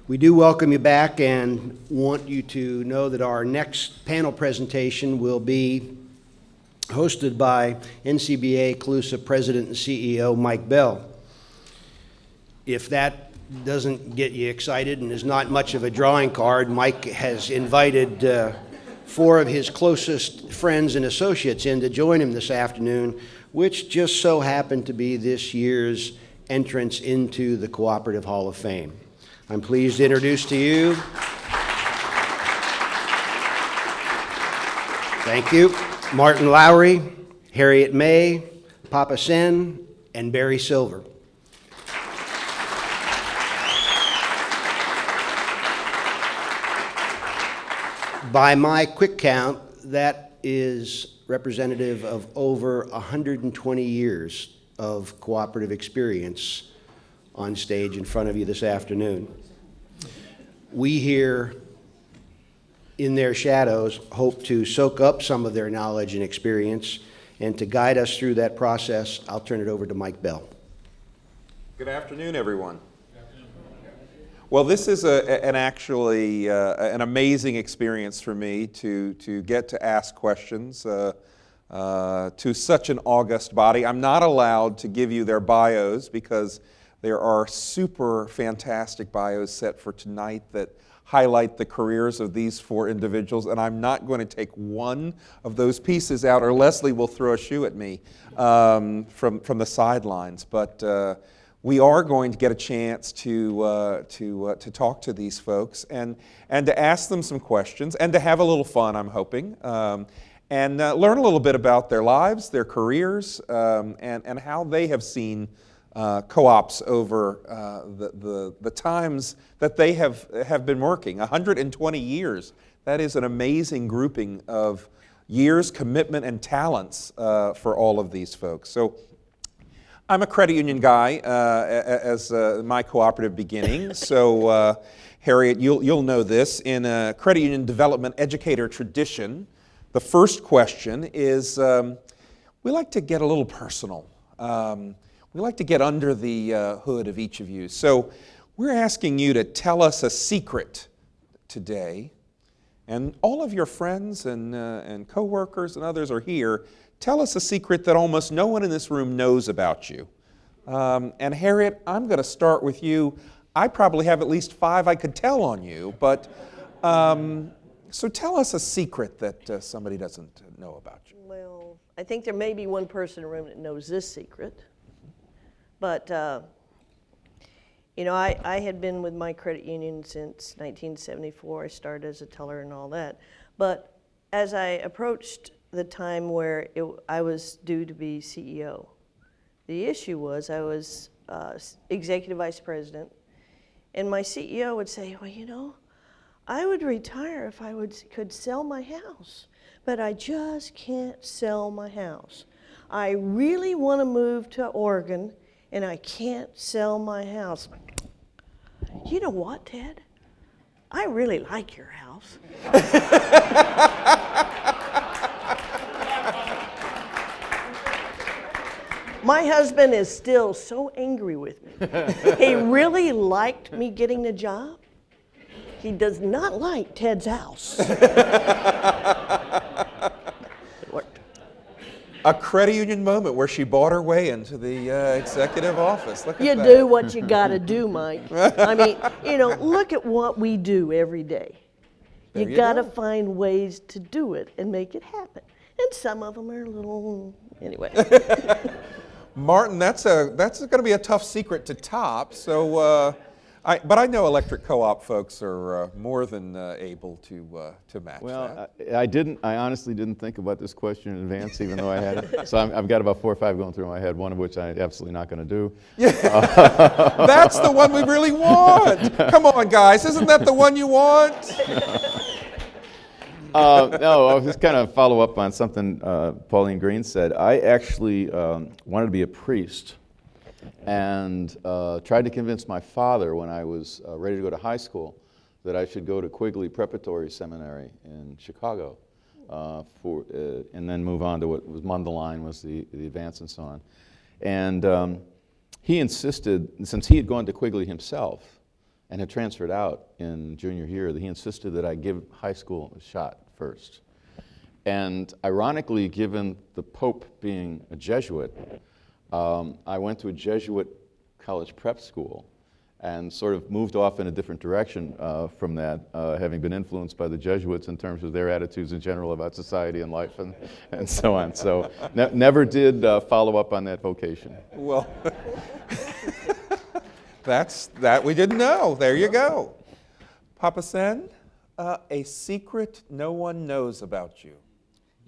We do welcome you back and want you to know that our next panel presentation will be hosted by NCBA Calusa President and CEO Mike Bell. If that doesn't get you excited and is not much of a drawing card, Mike has invited 4 of his closest friends and associates in to join him this afternoon, which just so happened to be this year's entrance into the Cooperative Hall of Fame. I'm pleased to introduce to you, thank you, Martin Lowry, Harriet May, Papa Sen, and Barry Silver. By my quick count, that is representative of over 120 years of cooperative experience on stage in front of you this afternoon. We here, in their shadows, hope to soak up some of their knowledge and experience, and to guide us through that process, I'll turn it over to Mike Bell. Good afternoon, everyone. Well, this is an amazing experience for me to get to ask questions to such an august body. I'm not allowed to give you their bios because there are super fantastic bios set for tonight that highlight the careers of these 4 individuals, and I'm not going to take one of those pieces out, or Leslie will throw a shoe at me from the sidelines. But we are going to get a chance to talk to these folks and to ask them some questions and to have a little fun, I'm hoping, and learn a little bit about their lives, their careers, and how they have seen co-ops over the times that they have been working. 120 years. That is an amazing grouping of years, commitment, and talents for all of these folks. So I'm a credit union guy as my cooperative beginning. So Harriet, you'll know this. In a credit union development educator tradition, the first question is, we like to get a little personal. We like to get under the hood of each of you. So we're asking you to tell us a secret today. And all of your friends and coworkers and others are here. Tell us a secret that almost no one in this room knows about you. And Harriet, I'm going to start with you. I probably have at least 5 I could tell on you. But so tell us a secret that somebody doesn't know about you. Well, I think there may be one person in the room that knows this secret. But, you know, I had been with my credit union since 1974. I started as a teller and all that. But as I approached the time where I was due to be CEO, the issue was I was executive vice president, and my CEO would say, well, you know, I would retire if I could sell my house, but I just can't sell my house. I really want to move to Oregon, and I can't sell my house. You know what, Ted? I really like your house. My husband is still so angry with me. He really liked me getting the job. He does not like Ted's house. A credit union moment where she bought her way into the executive office. Look at you that. do what you got to do, Mike. I mean, you know, look at what we do every day. You got to find ways to do it and make it happen. And some of them are a little, anyway. Martin, that's going to be a tough secret to top. So, but I know electric co-op folks are more than able to match well, that. I honestly didn't think about this question in advance, even though I had it. So I've got about 4 or 5 going through my head, one of which I'm absolutely not going to do. Yeah. That's the one we really want. Come on, guys. Isn't that the one you want? No, I'll just kind of follow up on something Pauline Green said. I actually wanted to be a priest and tried to convince my father when I was ready to go to high school that I should go to Quigley Preparatory Seminary in Chicago and then move on to what was Mundelein, was the advance and so on. And he insisted, since he had gone to Quigley himself, and had transferred out in junior year, that he insisted that I give high school a shot first. And ironically, given the Pope being a Jesuit, I went to a Jesuit college prep school and sort of moved off in a different direction from that, having been influenced by the Jesuits in terms of their attitudes in general about society and life and so on. So never did follow up on that vocation. Well, that we didn't know. There you go. Papa Sen, a secret no one knows about you.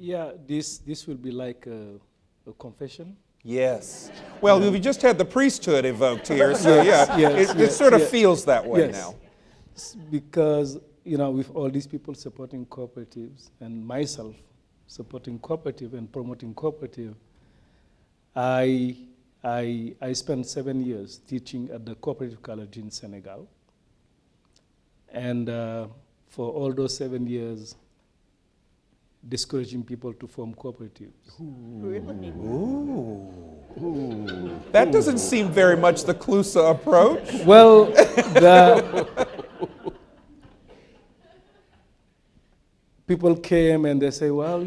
Yeah, this will be like a confession. Yes. Well, we just had the priesthood evoked here, so yeah, it sort of feels that way now. Because, with all these people supporting cooperatives and myself supporting cooperative and promoting cooperative, I spent 7 years teaching at the Cooperative College in Senegal. And for all those 7 years, discouraging people to form cooperatives. Really? Ooh. That doesn't seem very much the Clusa approach. Well, people came and they say, well,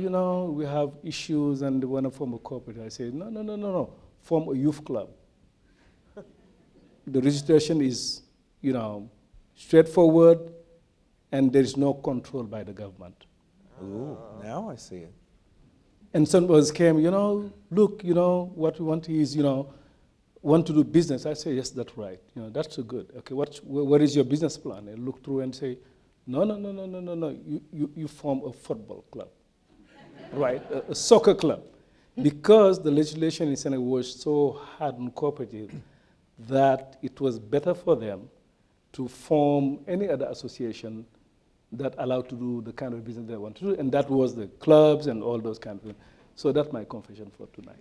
we have issues and they want to form a cooperative. I say, no. Form a youth club. The registration is, straightforward and there is no control by the government. Ooh, now I see it. And some of us came, look, what we want is, want to do business. I say, yes, that's right. That's so good. Okay, what is your business plan? And look through and say, no. You form a football club, right? A soccer club. Because the legislation in Senegal was so hard on cooperative that it was better for them to form any other association that allowed to do the kind of business they want to do, and that was the clubs and all those kind of things. So that's my confession for tonight.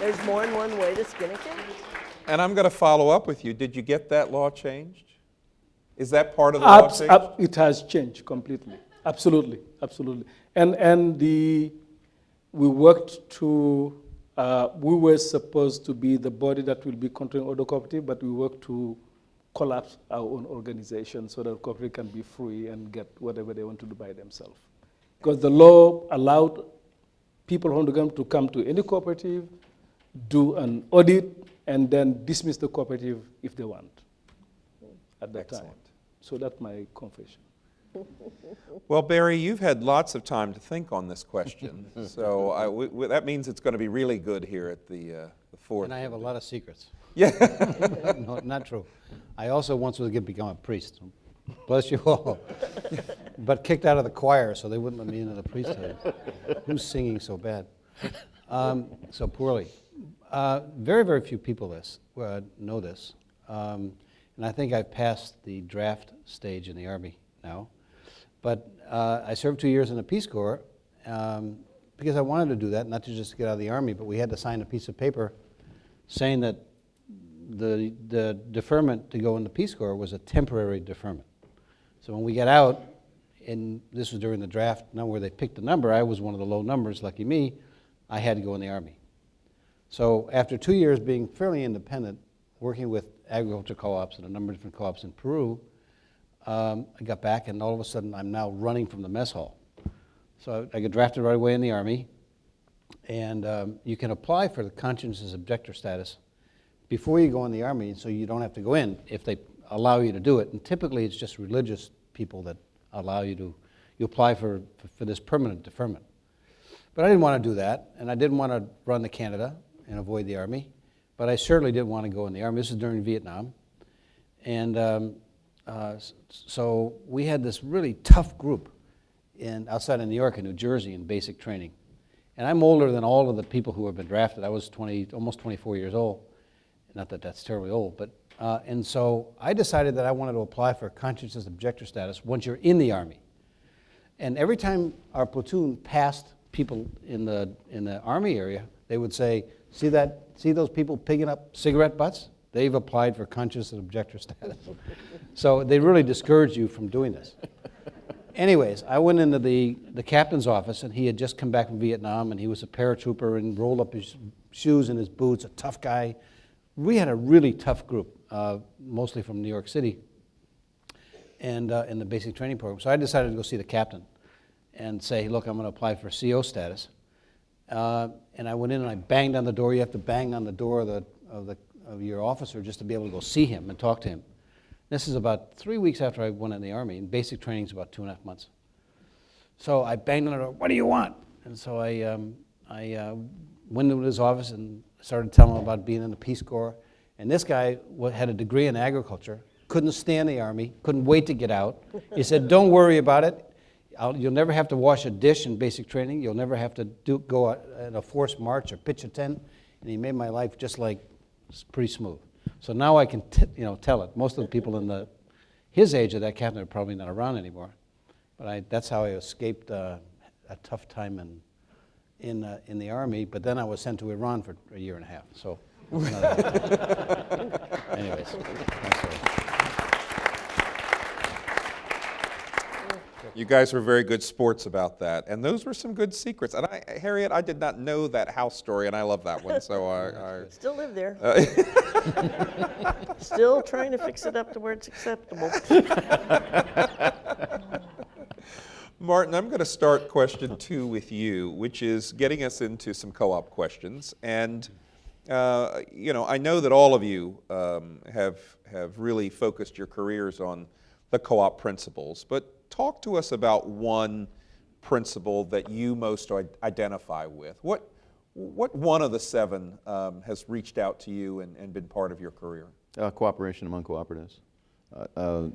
There's more than one way to skin a cat. And I'm going to follow up with you. Did you get that law changed? Is that part of the law change? It has changed completely. Absolutely. And we worked to, we were supposed to be the body that will be controlling other cooperative, but we worked to collapse our own organization so that cooperative can be free and get whatever they want to do by themselves. Because the law allowed people who want to come to any cooperative, do an audit, and then dismiss the cooperative if they want at that time. So that's my confession. Well, Barry, you've had lots of time to think on this question, so that means it's going to be really good here at the fourth. And I have a lot of secrets. Yeah. No, not true. I also once was going to become a priest. Bless you all. But kicked out of the choir, so they wouldn't let me into the priesthood. Who's singing so bad? So poorly. Very, very few people know this. And I think I've passed the draft stage in the Army now. But I served 2 years in the Peace Corps because I wanted to do that, not to just get out of the Army, but we had to sign a piece of paper saying that the deferment to go in the Peace Corps was a temporary deferment. So when we got out, and this was during the draft, now where they picked the number, I was one of the low numbers, lucky me, I had to go in the Army. So after 2 years being fairly independent, working with agriculture co-ops and a number of different co-ops in Peru, I got back and all of a sudden I'm now running from the mess hall. So I got drafted right away in the Army, and you can apply for the conscientious objector status before you go in the Army, so you don't have to go in if they allow you to do it. And typically it's just religious people that allow you apply for this permanent deferment. But I didn't want to do that, and I didn't want to run to Canada and avoid the Army, but I certainly didn't want to go in the Army. This is during Vietnam. And so we had this really tough group outside of New York and New Jersey in basic training. And I'm older than all of the people who have been drafted. I was almost 24 years old. Not that that's terribly old, but and so I decided that I wanted to apply for conscientious objector status once you're in the Army. And every time our platoon passed people in the Army area, they would say, see those people picking up cigarette butts? They've applied for conscientious objector status. So they really discouraged you from doing this. Anyways, I went into the captain's office, and he had just come back from Vietnam, and he was a paratrooper and rolled up his shoes and his boots, a tough guy, we had a really tough group, mostly from New York City, and in the basic training program. So I decided to go see the captain and say, look, I'm going to apply for CO status. And I went in and I banged on the door. You have to bang on the door of your officer just to be able to go see him and talk to him. This is about 3 weeks after I went in the Army, and basic training is about 2.5 months. So I banged on the door, what do you want? And so I went into his office and started telling him about being in the Peace Corps. And this guy had a degree in agriculture, couldn't stand the Army, couldn't wait to get out. He said, don't worry about it. You'll never have to wash a dish in basic training. You'll never have to go in a forced march or pitch a tent. And he made my life just like pretty smooth. So now I can tell it. Most of the people his age of that captain are probably not around anymore. But that's how I escaped a tough time in the Army. But then I was sent to Iran for 1.5 years. So anyways, that's all. You guys were very good sports about that, and those were some good secrets. And Harriet, I did not know that house story, and I love that one. So I Still live there. Still trying to fix it up to where it's acceptable. Martin, I'm going to start question 2 with you, which is getting us into some co-op questions. And I know that all of you have really focused your careers on the co-op principles, but talk to us about one principle that you most identify with. What one of the 7 has reached out to you and been part of your career? Cooperation among cooperatives.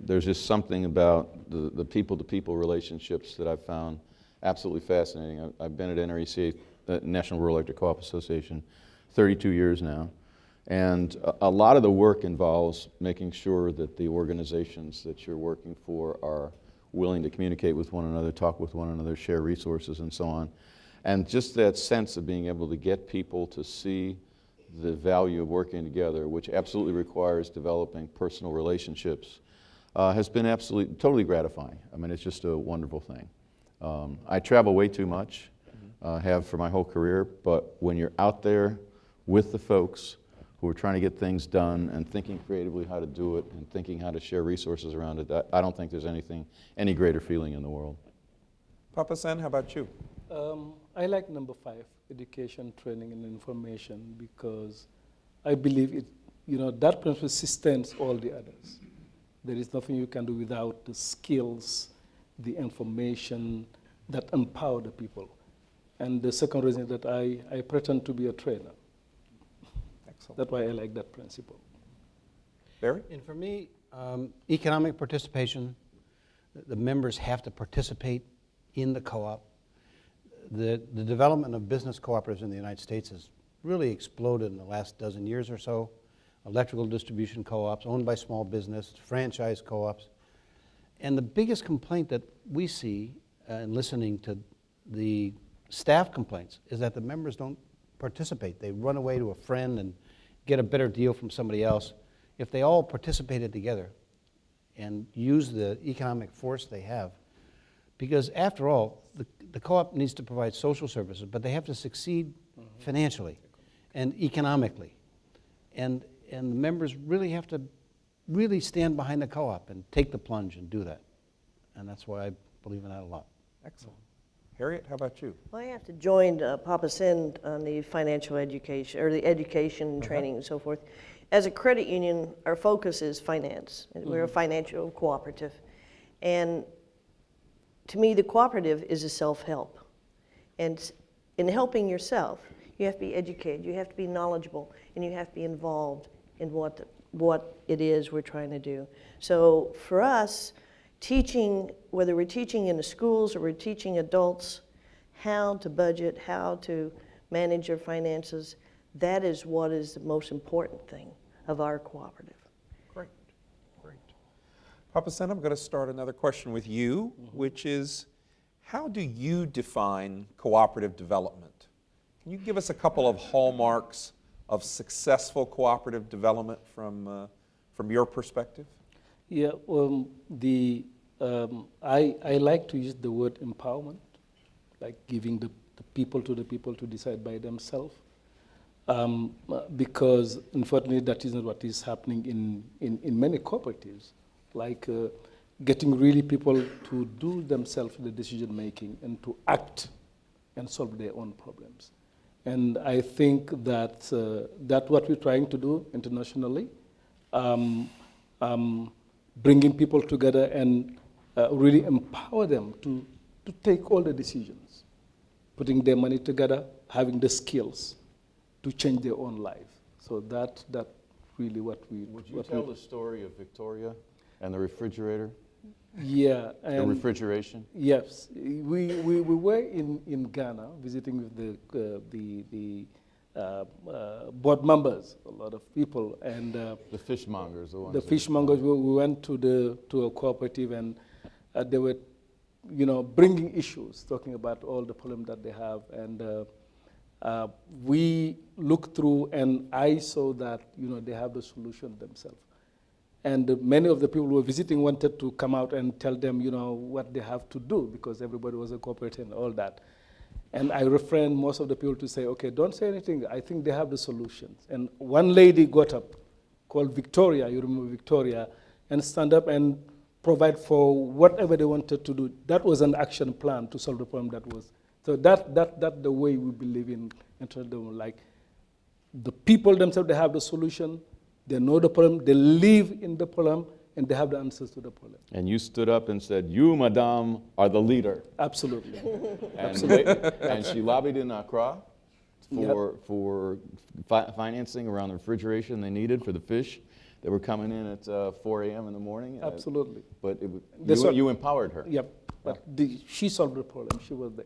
There's just something about the people-to-people relationships that I've found absolutely fascinating. I've been at NRECA, the National Rural Electric Co-op Association, 32 years now. And a lot of the work involves making sure that the organizations that you're working for are willing to communicate with one another, talk with one another, share resources, and so on. And just that sense of being able to get people to see the value of working together, which absolutely requires developing personal relationships, has been totally gratifying. I mean, it's just a wonderful thing. I travel way too much, have for my whole career, but when you're out there with the folks who are trying to get things done and thinking creatively how to do it and thinking how to share resources around it, I don't think there's any greater feeling in the world. Papa Sen, how about you? I like number 5, education, training, and information, because I believe that principle sustains all the others. There is nothing you can do without the skills, the information that empower the people. And the second reason is that I pretend to be a trainer. Excellent. That's why I like that principle. Barry? And for me, economic participation, the members have to participate in the co-op. The development of business cooperatives in the United States has really exploded in the last dozen years or so. Electrical distribution co-ops owned by small business, franchise co-ops. And the biggest complaint that we see in listening to the staff complaints is that the members don't participate. They run away to a friend and get a better deal from somebody else. If they all participated together and use the economic force they have, because after all, the co-op needs to provide social services, but they have to succeed financially and economically. And the members really have to really stand behind the co-op and take the plunge and do that. And that's why I believe in that a lot. Excellent. Harriet, how about you? Well, I have to join Papa Sen on the financial education, or the education and training and so forth. As a credit union, our focus is finance. We're a financial cooperative. And to me, the cooperative is a self-help. And in helping yourself, you have to be educated, you have to be knowledgeable, and you have to be involved in what it is we're trying to do. So for us, teaching, whether we're teaching in the schools or we're teaching adults how to budget, how to manage their finances, that is what is the most important thing of our cooperative. Great, great. Papa Sen, I'm going to start another question with you, which is, how do you define cooperative development? Can you give us a couple of hallmarks of successful cooperative development from your perspective? Yeah, I like to use the word empowerment, like giving the people to decide by themselves. because unfortunately that isn't what is happening in many cooperatives, like getting really people to do themselves the decision making and to act and solve their own problems. And I think that that's what we're trying to do internationally, bringing people together and really empower them to take all the decisions, putting their money together, having the skills to change their own life. So that really what we... Would you tell the story of Victoria and the refrigerator? Yeah. The refrigeration? Yes. We were in Ghana visiting with the board members, a lot of people, and The fishmongers, the ones. the fishmongers. We went to a cooperative, and they were, bringing issues, talking about all the problems that they have, and we looked through, and I saw that they have the solution themselves. And many of the people who were visiting wanted to come out and tell them, what they have to do, because everybody was a cooperative and all that. And I refrained most of the people to say, okay, don't say anything. I think they have the solutions. And one lady got up, called Victoria, you remember Victoria, and stand up and provide for whatever they wanted to do. That was an action plan to solve the problem that was. So that's the way we believe in them. Like the people themselves, they have the solution. They know the problem, they live in the problem, and they have the answers to the problem. And you stood up and said, you, madame, are the leader. Absolutely. And she lobbied in Accra for financing around the refrigeration they needed for the fish that were coming in at 4 a.m. in the morning. Absolutely. But you empowered her. Yep. But she solved the problem. She was there.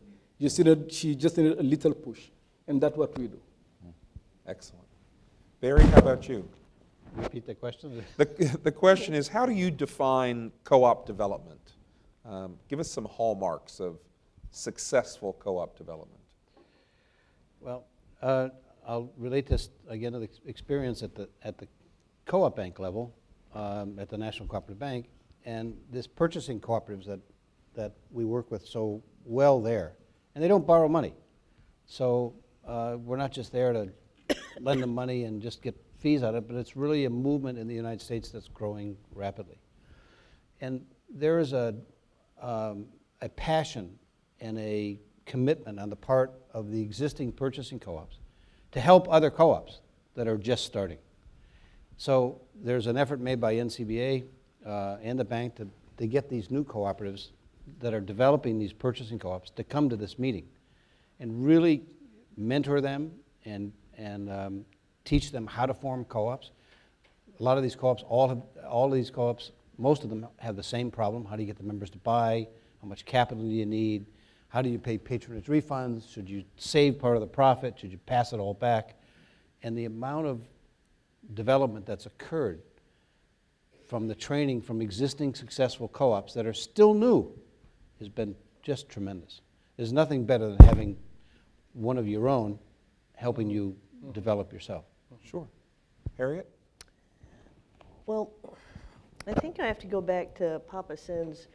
She just needed a little push, and that's what we do. Excellent. Barry, how about you? Repeat the question. The question is, how do you define co-op development? Give us some hallmarks of successful co-op development. Well, I'll relate this again to the experience at the co-op bank level, at the National Cooperative Bank, and this purchasing cooperatives that we work with so well there, and they don't borrow money. So we're not just there to lend them money and just get fees out of it, but it's really a movement in the United States that's growing rapidly. And there is a passion and a commitment on the part of the existing purchasing co-ops to help other co-ops that are just starting. So there's an effort made by NCBA and the bank to get these new cooperatives that are developing these purchasing co-ops to come to this meeting and really mentor them and teach them how to form co-ops. A lot of these co-ops, all of these co-ops, most of them have the same problem. How do you get the members to buy? How much capital do you need? How do you pay patronage refunds? Should you save part of the profit? Should you pass it all back? And the amount of development that's occurred from the training from existing successful co-ops that are still new has been just tremendous. There's nothing better than having one of your own helping you develop yourself. Sure. Harriet? Well, I think I have to go back to Papa Sin's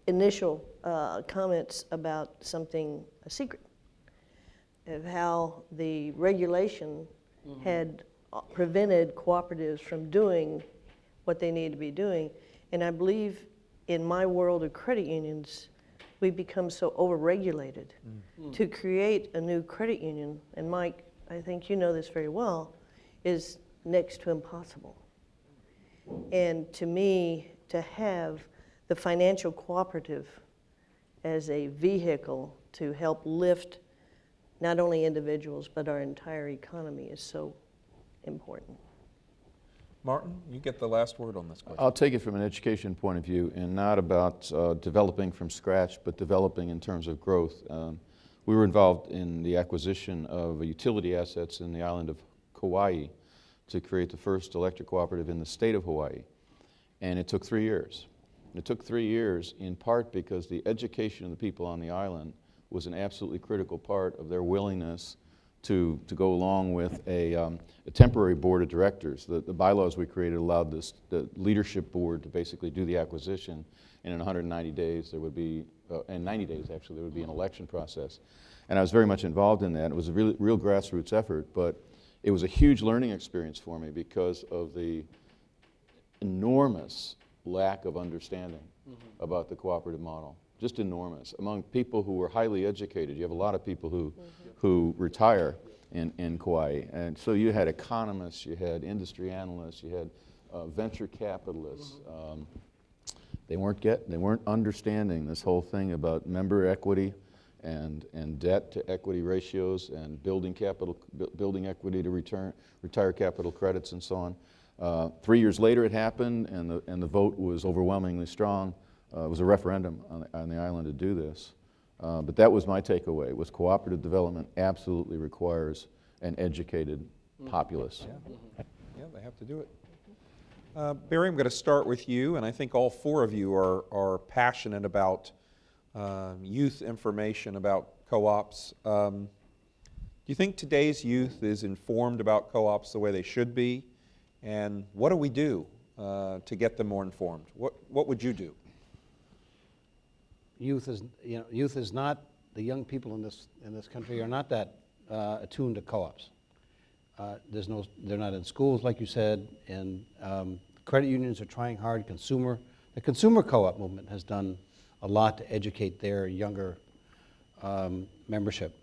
initial comments about something, a secret, of how the regulation had prevented cooperatives from doing what they need to be doing. And I believe in my world of credit unions, we've become so over-regulated. To create a new credit union, and Mike, I think you know this very well, is next to impossible. And to me, to have the financial cooperative as a vehicle to help lift not only individuals, but our entire economy is so important. Martin, you get the last word on this question. I'll take it from an education point of view and not about developing from scratch, but developing in terms of growth. We were involved in the acquisition of utility assets in the island of Kauai to create the first electric cooperative in the state of Hawaii. And it took 3 years. It took 3 years in part because the education of the people on the island was an absolutely critical part of their willingness to go along with a temporary board of directors. The bylaws we created allowed the leadership board to basically do the acquisition, and in 190 days there would be, in 90 days actually, there would be an election process. And I was very much involved in that. It was a real grassroots effort, but It was a huge learning experience for me because of the enormous lack of understanding about the cooperative model. Just enormous. Among people who were highly educated, you have a lot of people who retire in Kauai. And so you had economists, you had industry analysts, you had venture capitalists. They weren't understanding this whole thing about member equity and debt to equity ratios and building equity to retire capital credits and so on. 3 years later it happened, and the vote was overwhelmingly strong. It was a referendum on the island to do this. But that was my takeaway, was cooperative development absolutely requires an educated populace. Yeah, they have to do it. Barry, I'm going to start with you, and I think all four of you are passionate about youth information about co-ops. Do you think today's youth is informed about co-ops the way they should be? And what do we do to get them more informed? What would you do? Youth is not, the young people in this country are not that attuned to co-ops. They're not in schools, like you said, and credit unions are trying hard. The consumer co-op movement has done a lot to educate their younger membership.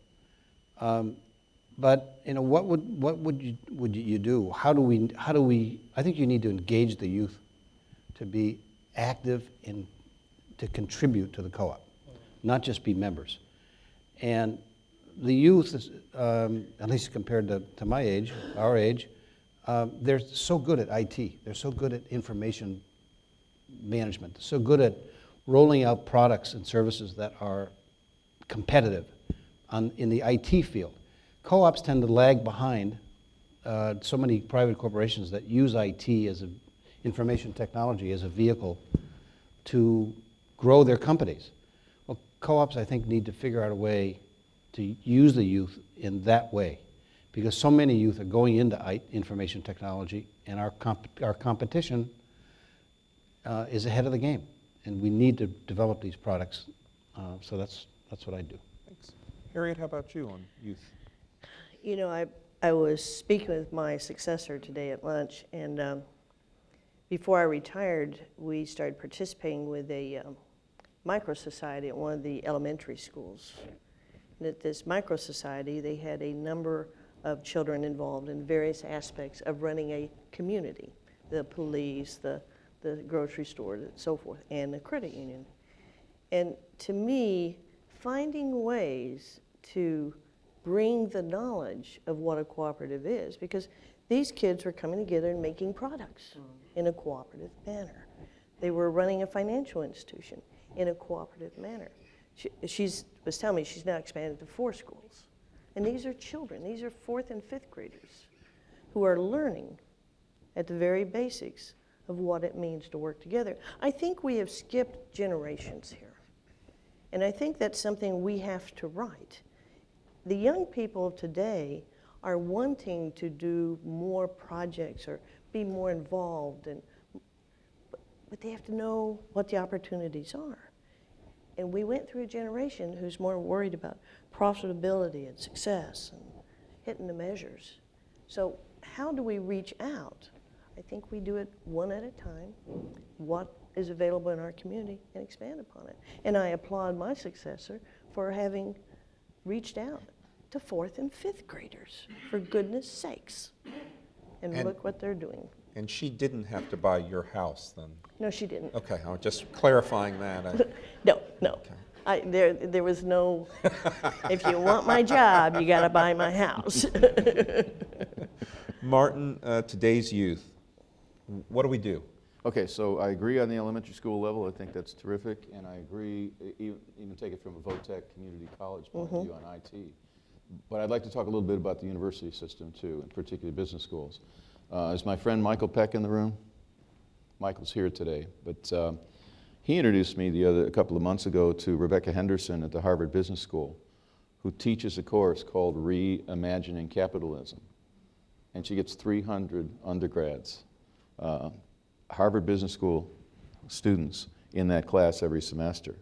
But what would you do? How do we? I think you need to engage the youth to be active and to contribute to the co-op, not just be members. And the youth, is, at least compared to my age, our age, they're so good at IT. They're so good at information management. So good at rolling out products and services that are competitive in the IT field. Co-ops tend to lag behind so many private corporations that use IT as information technology as a vehicle to grow their companies. Well, co-ops, I think, need to figure out a way to use the youth in that way, because so many youth are going into information technology, and our competition is ahead of the game, and we need to develop these products. So that's what I do. Thanks. Harriet, how about you on youth? You know, I was speaking with my successor today at lunch, and before I retired, we started participating with a micro-society at one of the elementary schools. And at this micro-society, they had a number of children involved in various aspects of running a community, the police, the grocery store, and so forth, and the credit union. And to me, finding ways to bring the knowledge of what a cooperative is, because these kids were coming together and making products in a cooperative manner. They were running a financial institution in a cooperative manner. She was telling me she's now expanded to 4 schools. And these are children. These are 4th and 5th graders who are learning at the very basics of what it means to work together. I think we have skipped generations here. And I think that's something we have to right. The young people of today are wanting to do more projects or be more involved, but they have to know what the opportunities are. And we went through a generation who's more worried about profitability and success and hitting the measures. So how do we reach out? I think we do it one at a time, what is available in our community, and expand upon it. And I applaud my successor for having reached out to 4th and 5th graders, for goodness sakes. And look what they're doing. And she didn't have to buy your house then? No, she didn't. Okay, I'm just clarifying that. No. Okay. There was no, if you want my job, you got to buy my house. Martin, today's youth, what do we do? Okay, so I agree on the elementary school level. I think that's terrific, and I agree, even take it from a VOTEC community college point of view on IT. But I'd like to talk a little bit about the university system too, and particularly business schools. Is my friend Michael Peck in the room? Michael's here today, but he introduced me a couple of months ago to Rebecca Henderson at the Harvard Business School, who teaches a course called Reimagining Capitalism. And she gets 300 undergrads, Harvard Business School students in that class every semester.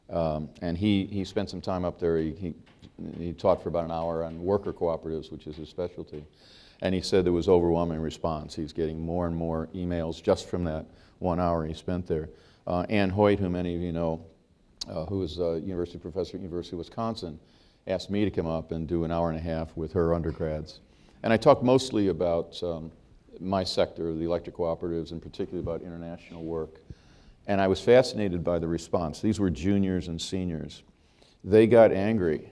And he spent some time up there. He taught for about an hour on worker cooperatives, which is his specialty. And he said there was overwhelming response. He's getting more and more emails just from that 1 hour he spent there. Ann Hoyt, who many of you know, who is a university professor at University of Wisconsin, asked me to come up and do an hour and a half with her undergrads. And I talked mostly about my sector, the electric cooperatives, and particularly about international work. And I was fascinated by the response. These were juniors and seniors. They got angry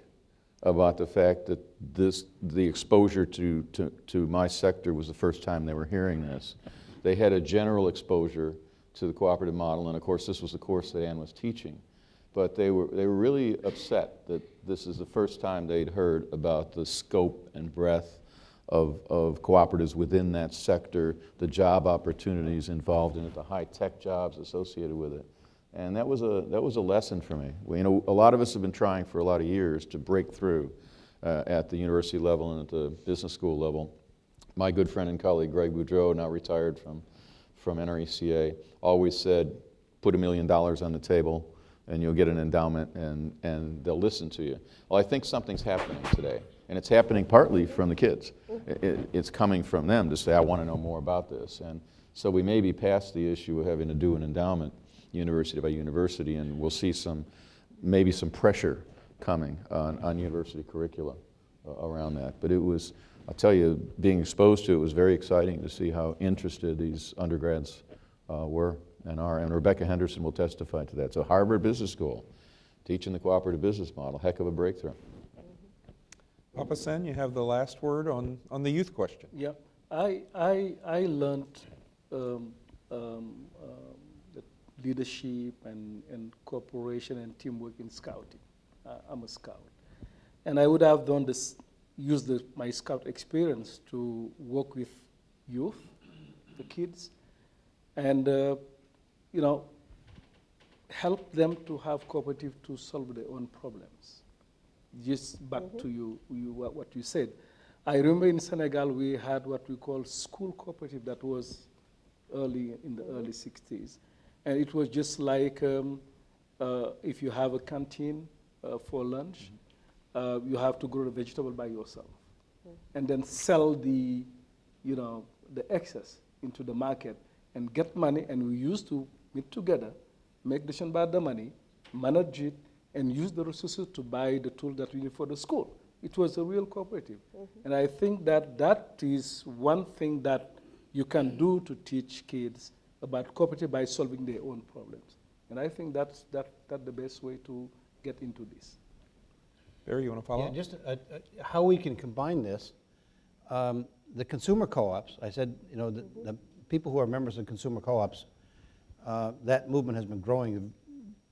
about the fact that the exposure to my sector was the first time they were hearing this. They had a general exposure to the cooperative model, and of course this was the course that Ann was teaching. But they were really upset that this is the first time they'd heard about the scope and breadth of cooperatives within that sector, the job opportunities involved in it, the high-tech jobs associated with it. And that was a lesson for me. You know, a lot of us have been trying for a lot of years to break through at the university level and at the business school level. My good friend and colleague Greg Boudreau, now retired from NRECA, always said, put $1 million on the table and you'll get an endowment and they'll listen to you. Well, I think something's happening today. And it's happening partly from the kids. It's coming from them to say, I want to know more about this. And so we may be past the issue of having to do an endowment university by university, and we'll see maybe some pressure coming on university curricula around that. But it was, I'll tell you, being exposed to it was very exciting to see how interested these undergrads were and are. And Rebecca Henderson will testify to that. So Harvard Business School, teaching the cooperative business model, heck of a breakthrough. Papa Sen, you have the last word on the youth question. Yeah, I learned the leadership and cooperation and teamwork in scouting. I'm a scout. And I would have done this, used my scout experience to work with youth, the kids, and you know, help them to have cooperative to solve their own problems. Just back to what you said. I remember in Senegal we had what we call school cooperative that was in the early 60s. And it was just like if you have a canteen for lunch, you have to grow the vegetable by yourself. And then sell the excess into the market and get money, and we used to meet together, make decision about the money, manage it, and use the resources to buy the tool that we need for the school. It was a real cooperative. And I think that is one thing that you can do to teach kids about cooperative by solving their own problems. And I think that's the best way to get into this. Barry, you want to follow up? Yeah, just how we can combine this. The consumer co-ops, I said, you know, the people who are members of consumer co-ops, that movement has been growing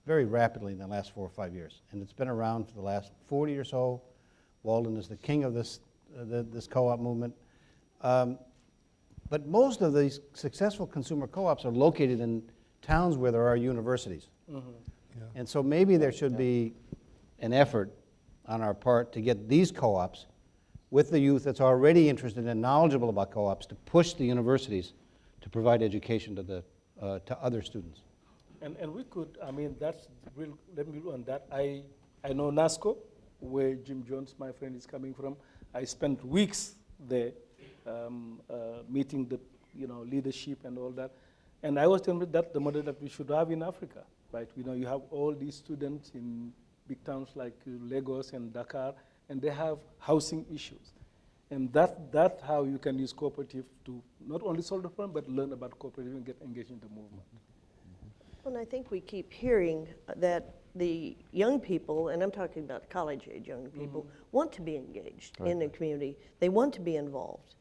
very rapidly in the last 4 or 5 years. And it's been around for the last 40 or so. Walden is the king of this co-op movement. But most of these successful consumer co-ops are located in towns where there are universities. Yeah. And so maybe there should be an effort on our part to get these co-ops with the youth that's already interested and knowledgeable about co-ops to push the universities to provide education to other students. And we could, I mean, that's real, let me on that. I know NASCO, where Jim Jones, my friend, is coming from. I spent weeks there meeting the leadership and all that. And I was telling them that the model that we should have in Africa, right? You have all these students in big towns like Lagos and Dakar, and they have housing issues. And that's how you can use cooperative to not only solve the problem, but learn about cooperative and get engaged in the movement. And I think we keep hearing that the young people, and I'm talking about college-age young people, want to be engaged in the community. They want to be involved.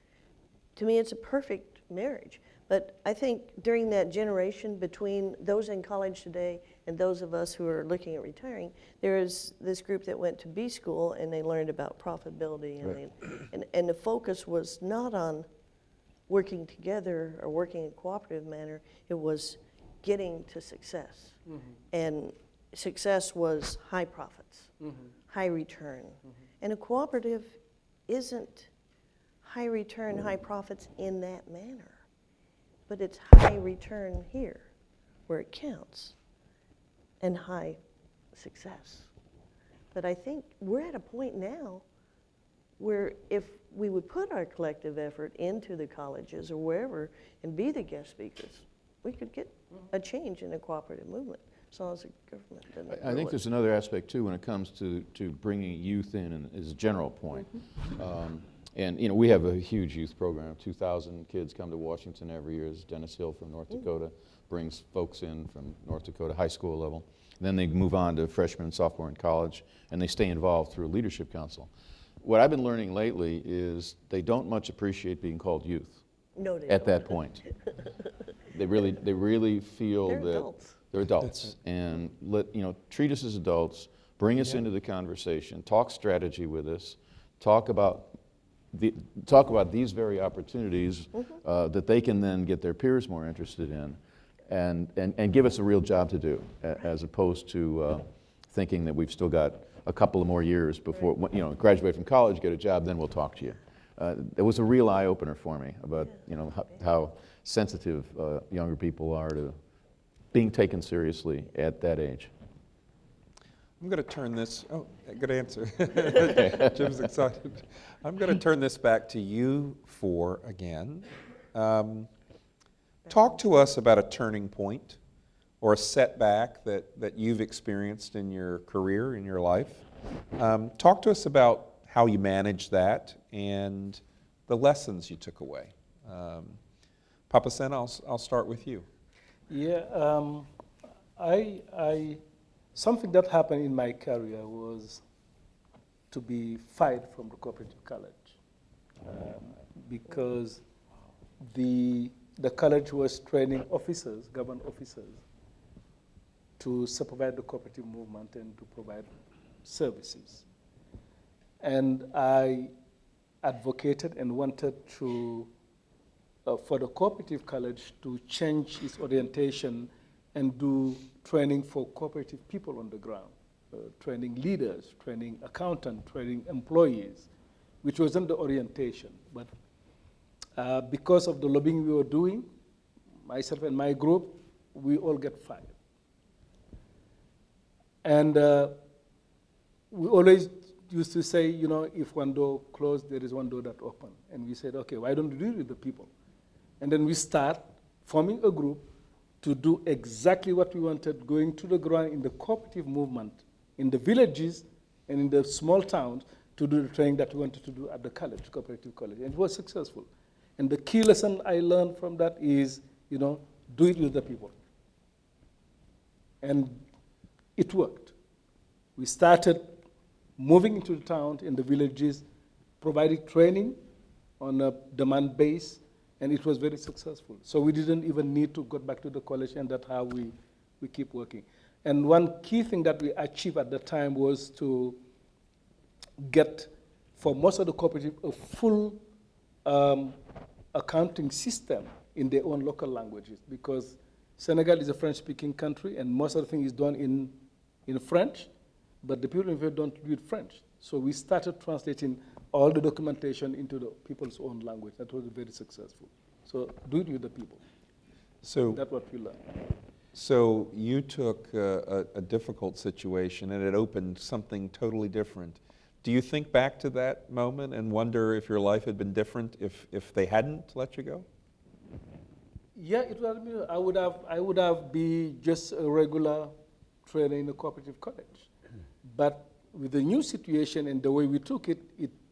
To me, it's a perfect marriage. But I think during that generation between those in college today and those of us who are looking at retiring, there is this group that went to B school and they learned about profitability. And, and the focus was not on working together or working in a cooperative manner. It was getting to success. And success was high profits, high return. And a cooperative isn't high return, high profits in that manner. But it's high return here, where it counts, and high success. But I think we're at a point now where if we would put our collective effort into the colleges or wherever and be the guest speakers, we could get a change in the cooperative movement, as long as the government doesn't I think ruin there's another aspect too when it comes to bringing youth in, and as a general point. And you know, we have a huge youth program. 2,000 kids come to Washington every year. As Dennis Hill from North Dakota brings folks in from North Dakota high school level. And then they move on to freshman and sophomore in college, and they stay involved through a leadership council. What I've been learning lately is they don't much appreciate being called youth No, they at don't. that point. They really feel They're that adults. they're adults, and treat us as adults, bring us into the conversation, talk strategy with us, talk about these very opportunities that they can then get their peers more interested in, and give us a real job to do, as opposed to thinking that we've still got a couple of more years before, graduate from college, get a job, then we'll talk to you. It was a real eye-opener for me about how sensitive younger people are to being taken seriously at that age. I'm going to turn this, good answer. Jim's excited. I'm going to turn this back to you four again. Talk to us about a turning point or a setback that you've experienced in your career, in your life. Talk to us about how you managed that and the lessons you took away. Papa Sen, I'll start with you. Yeah, something that happened in my career was to be fired from the cooperative college because the college was training officers, government officers, to supervise the cooperative movement and to provide services. And I advocated and wanted to, for the cooperative college to change its orientation and do training for cooperative people on the ground, training leaders, training accountants, training employees, which wasn't the orientation. But because of the lobbying we were doing, myself and my group, we all get fired. And we always used to say, if one door closed, there is one door that opened. And we said, okay, why don't we deal with the people? And then we start forming a group to do exactly what we wanted, going to the ground in the cooperative movement, in the villages and in the small towns, to do the training that we wanted to do at the college, cooperative college. And it was successful. And the key lesson I learned from that is, do it with the people. And it worked. We started moving into the town, in the villages, providing training on a demand base, and it was very successful. So we didn't even need to go back to the college, and that's how we keep working. And one key thing that we achieved at the time was to get, for most of the cooperative, a full accounting system in their own local languages, because Senegal is a French-speaking country, and most of the thing is done in French, but the people in Vietnam don't read French. So we started translating all the documentation into the people's own language. That was very successful. So do it with the people. So that's what we learned. So you took a difficult situation and it opened something totally different. Do you think back to that moment and wonder if your life had been different if they hadn't let you go? Yeah, it would have been, I would have been just a regular trainer in a cooperative college. But with the new situation and the way we took it,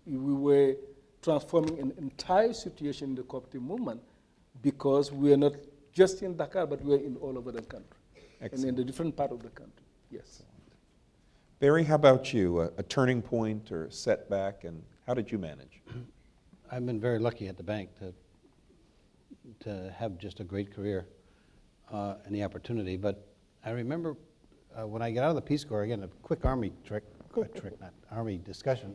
we were transforming an entire situation in the cooperative movement, because we are not just in Dakar, but we are in all over the country. Excellent. And in the different part of the country, yes. Barry, how about you? A turning point or a setback, and how did you manage? I've been very lucky at the bank to have just a great career and the opportunity. But I remember when I got out of the Peace Corps, again, a quick Army not Army discussion,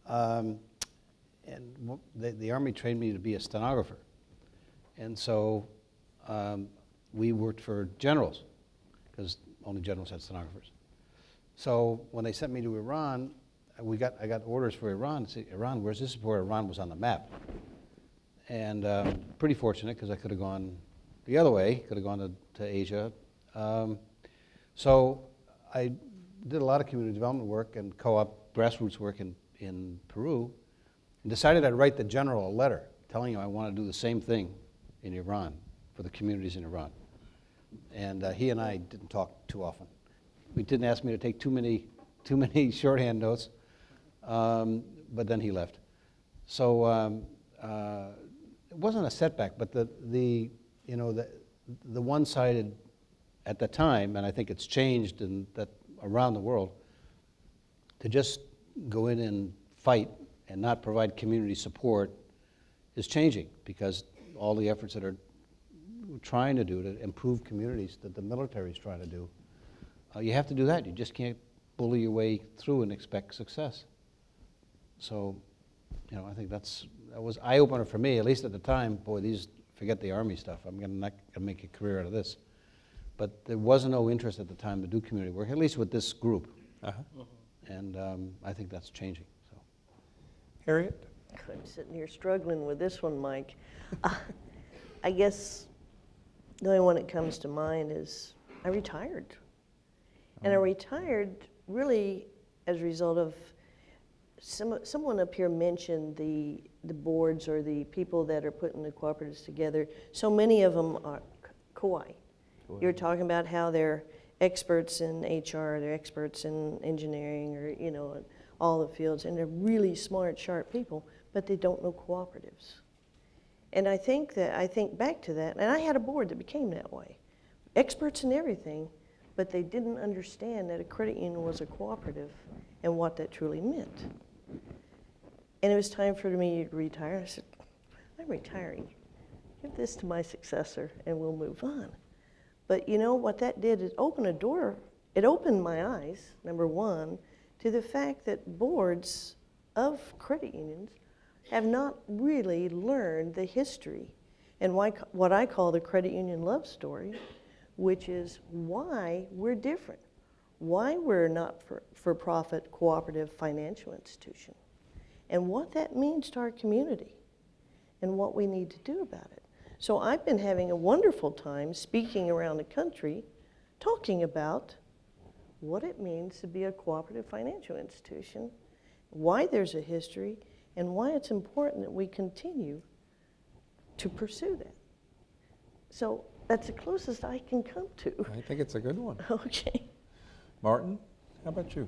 and the Army trained me to be a stenographer. And so we worked for generals, because only generals had stenographers. So when they sent me to Iran, I got orders for Iran. Iran, whereas this is where Iran was on the map. And pretty fortunate, because I could have gone the other way, could have gone to Asia. So I did a lot of community development work and co-op grassroots work in Peru. and decided I'd write the general a letter telling him I want to do the same thing in Iran for the communities in Iran. And he and I didn't talk too often. He didn't ask me to take too many shorthand notes, but then he left. So it wasn't a setback, but the one-sided at the time, and I think it's changed in that around the world, to just go in and fight and not provide community support is changing, because all the efforts that are trying to do to improve communities that the military is trying to do, you have to do that. You just can't bully your way through and expect success. So, I think that was eye-opener for me, at least at the time. Boy, forget the Army stuff. I'm not gonna make a career out of this. But there was no interest at the time to do community work, at least with this group. And I think that's changing. So, Harriet? I'm sitting here struggling with this one, Mike. I guess the only one that comes to mind is I retired. And I retired really as a result of someone up here mentioned the boards or the people that are putting the cooperatives together. So many of them are Kauai. You're talking about how they're experts in HR, they're experts in engineering, or in all the fields, and they're really smart, sharp people, but they don't know cooperatives. And I think back to that, and I had a board that became that way. Experts in everything, but they didn't understand that a credit union was a cooperative and what that truly meant. And it was time for me to retire. I said, I'm retiring. Give this to my successor and we'll move on. But what that did is open a door. It opened my eyes, number one, to the fact that boards of credit unions have not really learned the history and what I call the credit union love story, which is why we're different, why we're not for-profit cooperative financial institution, and what that means to our community and what we need to do about it. So I've been having a wonderful time speaking around the country, talking about what it means to be a cooperative financial institution, why there's a history, and why it's important that we continue to pursue that. So that's the closest I can come to. I think it's a good one. Okay. Martin, how about you?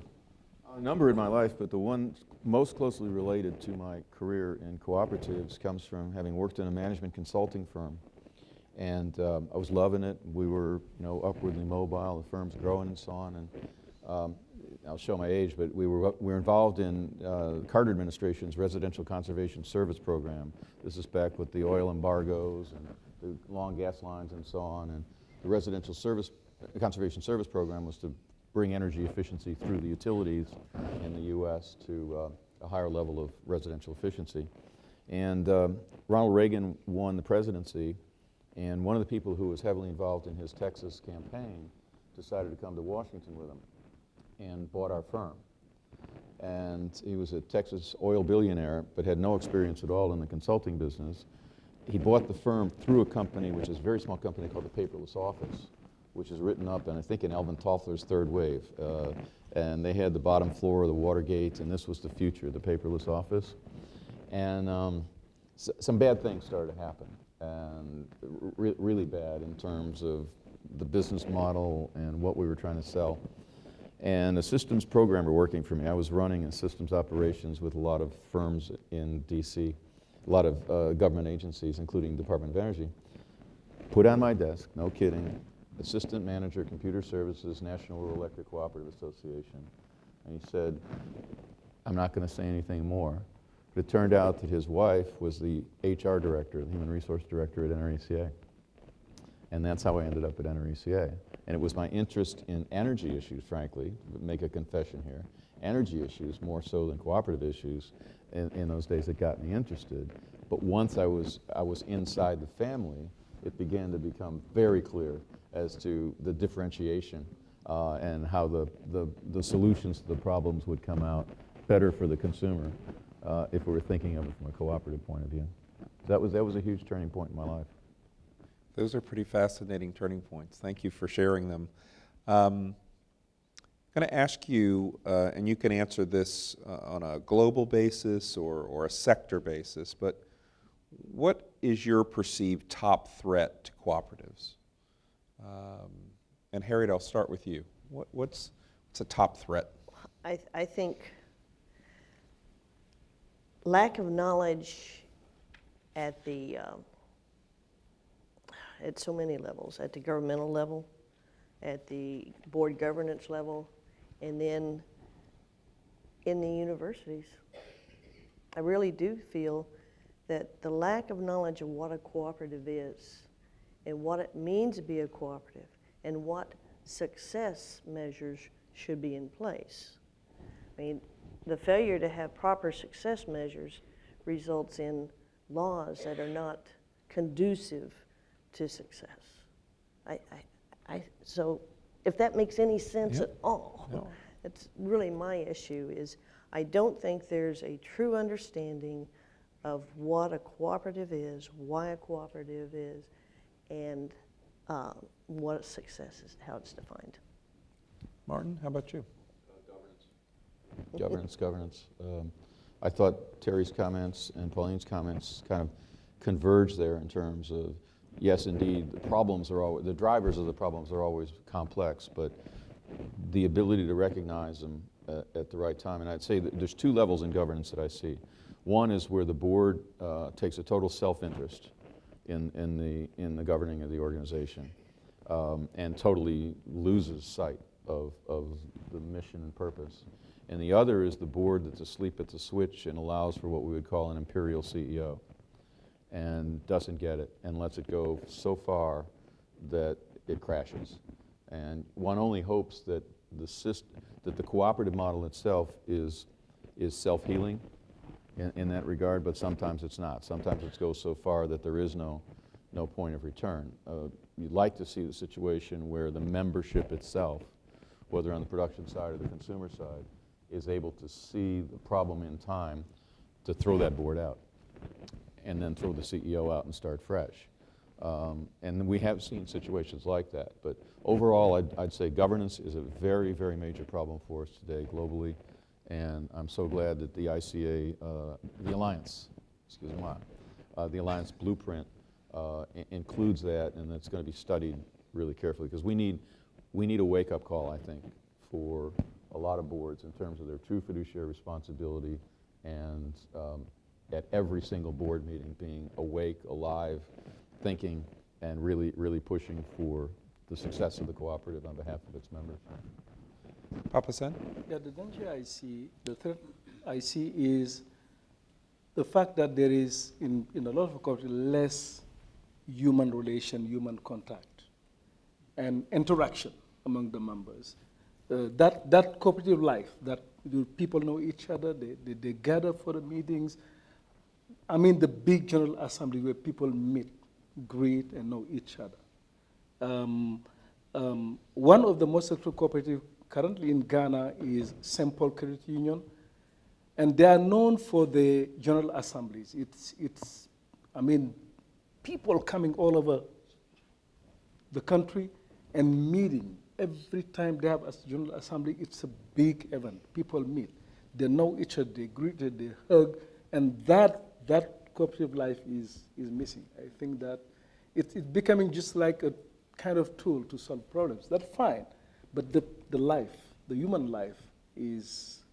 A number in my life, but the one most closely related to my career in cooperatives comes from having worked in a management consulting firm. And I was loving it. We were, upwardly mobile. The firm's growing and so on. And I'll show my age, but we were involved in Carter administration's residential conservation service program. This is back with the oil embargoes and the long gas lines and so on. And the residential conservation service program was to bring energy efficiency through the utilities in the U.S. to a higher level of residential efficiency. And Ronald Reagan won the presidency, and one of the people who was heavily involved in his Texas campaign decided to come to Washington with him and bought our firm. And he was a Texas oil billionaire, but had no experience at all in the consulting business. He bought the firm through a company, which is a very small company called the Paperless Office, which is written up, and I think in Alvin Toffler's Third Wave. And they had the bottom floor of the Watergate, and this was the future, the Paperless Office. And some bad things started to happen, and really bad in terms of the business model and what we were trying to sell. And a systems programmer working for me, I was running a systems operations with a lot of firms in DC, a lot of government agencies, including Department of Energy, put on my desk, no kidding, Assistant Manager, Computer Services, National Rural Electric Cooperative Association. And he said, I'm not going to say anything more. But it turned out that his wife was the HR director, the Human Resource Director at NRECA. And that's how I ended up at NRECA. And it was my interest in energy issues, frankly, make a confession here, energy issues more so than cooperative issues in those days that got me interested. But once I was inside the family, it began to become very clear as to the differentiation and how the solutions to the problems would come out better for the consumer if we were thinking of it from a cooperative point of view. That was a huge turning point in my life. Those are pretty fascinating turning points. Thank you for sharing them. I'm going to ask you, and you can answer this on a global basis or a sector basis, but what is your perceived top threat to cooperatives? And Harriet, I'll start with you. What's a top threat? I think lack of knowledge at so many levels, at the governmental level, at the board governance level, and then in the universities. I really do feel that the lack of knowledge of what a cooperative is and what it means to be a cooperative and what success measures should be in place. I mean, the failure to have proper success measures results in laws that are not conducive to success. So if that makes any sense at all, No. it's really my issue is I don't think there's a true understanding of what a cooperative is, why a cooperative is, and what success is, how it's defined. Martin, how about you? Governance. I thought Terry's comments and Pauline's comments kind of converge there in terms of, yes, indeed, the drivers of the problems are always complex, but the ability to recognize them at the right time. And I'd say that there's two levels in governance that I see. One is where the board takes a total self-interest in the governing of the organization and totally loses sight of the mission and purpose. And the other is the board that's asleep at the switch and allows for what we would call an imperial CEO and doesn't get it and lets it go so far that it crashes. And one only hopes that the cooperative model itself is self-healing in that regard, but sometimes it's not. Sometimes it goes so far that there is no point of return. You'd like to see the situation where the membership itself, whether on the production side or the consumer side, is able to see the problem in time to throw that board out and then throw the CEO out and start fresh. And we have seen situations like that. But overall, I'd say governance is a very, very major problem for us today globally. And I'm so glad that the ICA, the Alliance blueprint includes that, and that's going to be studied really carefully because we need a wake-up call, I think, for a lot of boards in terms of their true fiduciary responsibility and at every single board meeting being awake, alive, thinking, and really, really pushing for the success of the cooperative on behalf of its members. Papa Sen? Yeah, the danger I see, the threat I see is the fact that there is, in a lot of cooperatives, less human relation, human contact, and interaction among the members. That cooperative life, that people know each other, they gather for the meetings. I mean the big general assembly where people meet, greet, and know each other. One of the most successful cooperatives currently in Ghana is St. Paul Credit Union, and they are known for the general assemblies. I mean, people coming all over the country and meeting. Every time they have a general assembly, it's a big event. People meet. They know each other, they greet, they hug, and that cooperative life is missing. I think that it's becoming just like a kind of tool to solve problems. That's fine, but the human life is,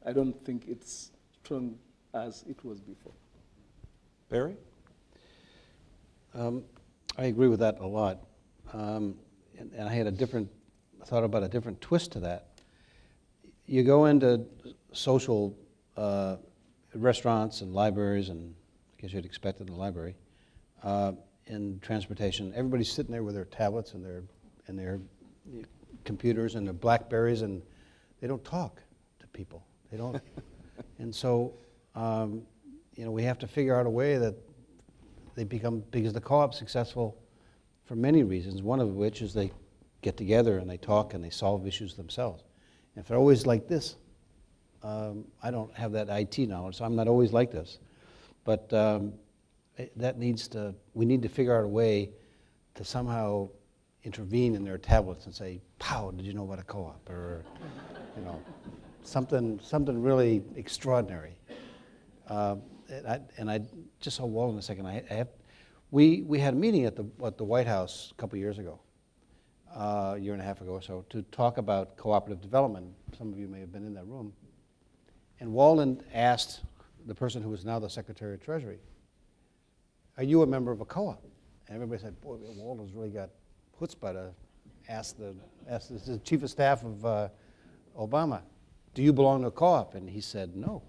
I don't think it's strong as it was before. Barry? I agree with that a lot. And I had thought about a different twist to that. You go into social restaurants and libraries, and I guess you'd expect it in the library, in transportation, everybody's sitting there with their tablets and their computers and their BlackBerries, and they don't talk to people. They don't. And so, we have to figure out a way that they become, because the co-op's successful for many reasons, one of which is they get together and they talk and they solve issues themselves. And if they're always like this, I don't have that IT knowledge, so I'm not always like this. But we need to figure out a way to somehow intervene in their tablets and say, "Pow, did you know about a co-op?" Or, you know, something really extraordinary. And I just saw Walden a second. We had a meeting at the White House a couple years ago, a year and a half ago or so, to talk about cooperative development. Some of you may have been in that room. And Walden asked the person who is now the Secretary of Treasury, "Are you a member of a co-op?" And everybody said, "Boy, Walden's really got chutzpah to ask the Chief of Staff of Obama, do you belong to a co-op?" And he said, "No."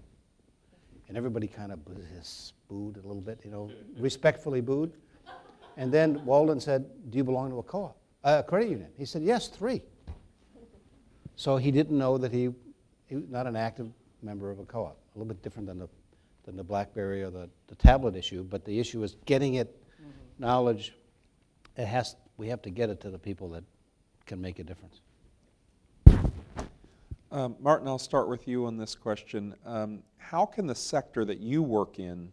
And everybody kind of booed a little bit, you know, respectfully booed. And then Walden said, "Do you belong to a co-op, a credit union?" He said, "Yes, 3." So he didn't know that he was not an active member of a co-op. A little bit different than the BlackBerry or the tablet issue, but the issue is getting it, knowledge. We have to get it to the people that can make a difference. Martin, I'll start with you on this question. How can the sector that you work in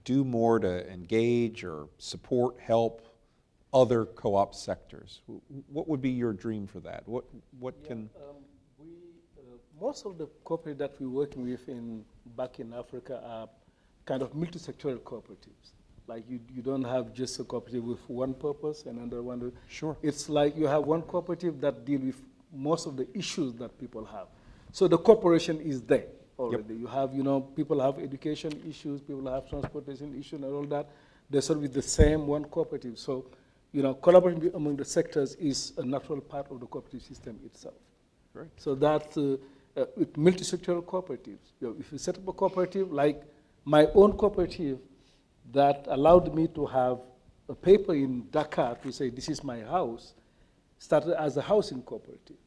do more to engage or support, help other co-op sectors? What would be your dream for that? What can... Most of the cooperatives that we're working with back in Africa are kind of multi-sectoral cooperatives. Like you don't have just a cooperative with one purpose and another one. Sure. It's like you have one cooperative that deals with most of the issues that people have. So the cooperation is there already. Yep. You have, you know, people have education issues, people have transportation issues and all that. They serve with the same one cooperative. So, you know, collaboration among the sectors is a natural part of the cooperative system itself. Great. So that with multi-sectoral cooperatives, you know, if you set up a cooperative, like my own cooperative that allowed me to have a paper in Dakar to say this is my house, started as a housing cooperative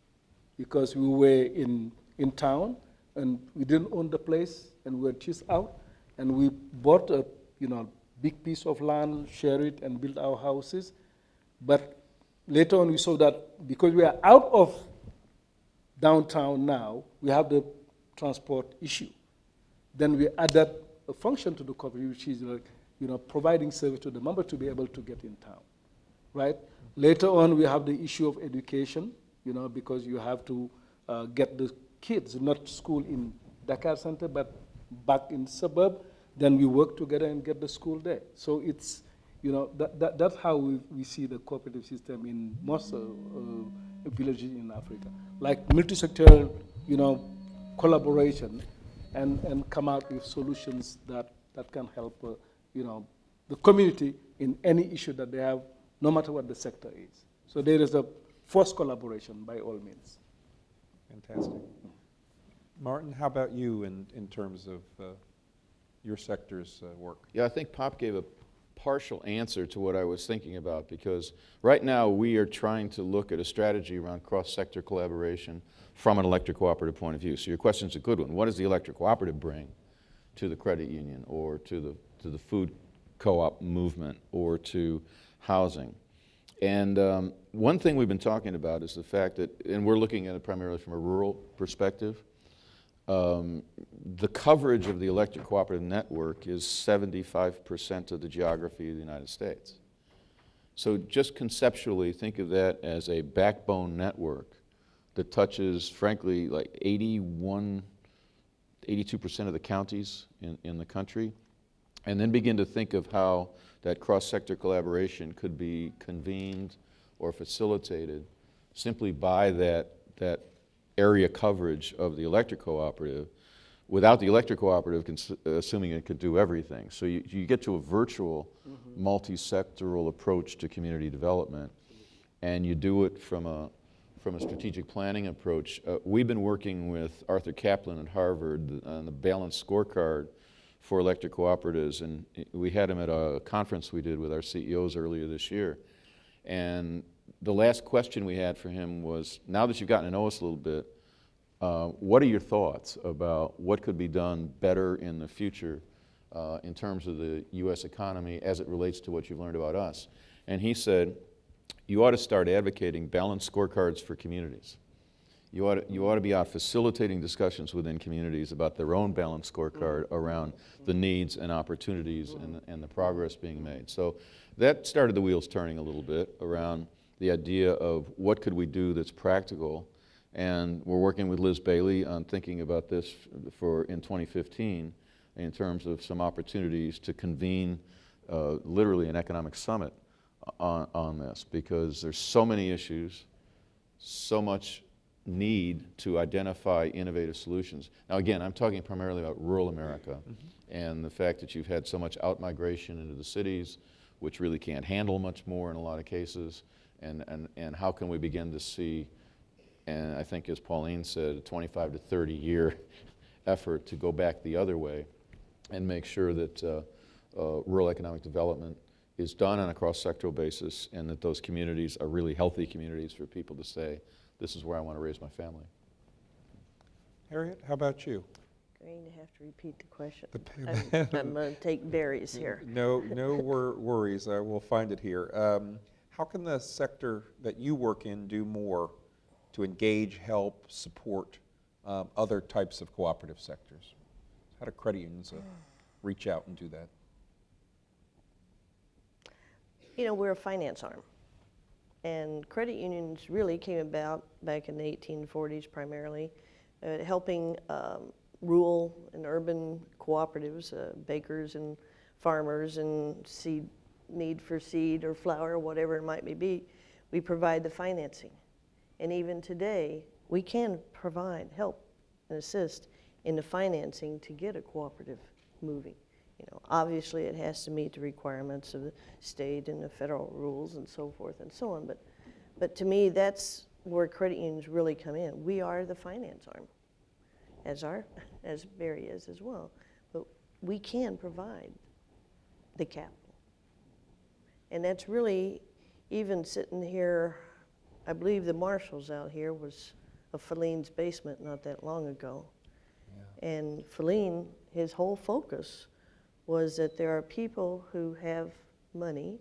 because we were in town and we didn't own the place and we were just out and we bought a big piece of land, share it and build our houses. But later on we saw that because we are out of downtown now, we have the transport issue. Then we added a function to the cooperative, which is providing service to the member to be able to get in town, right? Later on, we have the issue of education, because you have to get the kids, not school in Dakar Center, but back in the suburb. Then we work together and get the school there. So it's, that's how we see the cooperative system in most villages in Africa. Like multi-sectoral, collaboration and come out with solutions that can help, the community in any issue that they have, no matter what the sector is. So there is a forced collaboration by all means. Fantastic. Martin, how about you in terms of your sector's work? Yeah, I think Pop gave a partial answer to what I was thinking about, because right now we are trying to look at a strategy around cross-sector collaboration from an electric cooperative point of view. So your question's a good one. What does the electric cooperative bring to the credit union or to the food co-op movement or to housing? And one thing we've been talking about is the fact that, and we're looking at it primarily from a rural perspective, the coverage of the electric cooperative network is 75% of the geography of the United States. So just conceptually, think of that as a backbone network that touches, frankly, like 82% of the counties in the country, and then begin to think of how that cross-sector collaboration could be convened or facilitated simply by that area coverage of the electric cooperative, without the electric cooperative assuming it could do everything. So you get to a virtual multi-sectoral approach to community development, and you do it from a strategic planning approach. We've been working with Arthur Kaplan at Harvard on the balanced scorecard for electric cooperatives, and we had him at a conference we did with our CEOs earlier this year. And the last question we had for him was, now that you've gotten to know us a little bit, what are your thoughts about what could be done better in the future in terms of the U.S. economy as it relates to what you've learned about us? And he said, you ought to start advocating balanced scorecards for communities. You ought to be out facilitating discussions within communities about their own balanced scorecard around the needs and opportunities and the progress being made. So that started the wheels turning a little bit around the idea of what could we do that's practical. And we're working with Liz Bailey on thinking about this in 2015 in terms of some opportunities to convene literally an economic summit on this, because there's so many issues, so much need to identify innovative solutions. Now again, I'm talking primarily about rural America and the fact that you've had so much out-migration into the cities, which really can't handle much more in a lot of cases, and how can we begin to see, and I think as Pauline said, a 25 to 30 year effort to go back the other way and make sure that rural economic development is done on a cross-sectoral basis, and that those communities are really healthy communities for people to say, this is where I want to raise my family. Harriet, how about you? Going to have to repeat the question. I'm going to take berries here. No worries. I will find it here. How can the sector that you work in do more to engage, help, support other types of cooperative sectors? How do credit unions reach out and do that? You know, we're a finance arm. And credit unions really came about back in the 1840s primarily, helping rural and urban cooperatives, bakers and farmers and need for seed or flour or whatever it might be. We provide the financing. And even today, we can provide help and assist in the financing to get a cooperative moving. You know, obviously it has to meet the requirements of the state and the federal rules and so forth and so on. But to me, that's where credit unions really come in. We are the finance arm, as Barry is as well. But we can provide the capital. And that's really, even sitting here, I believe the Marshalls out here was a Feline's basement not that long ago. Yeah. And Feline, his whole focus was that there are people who have money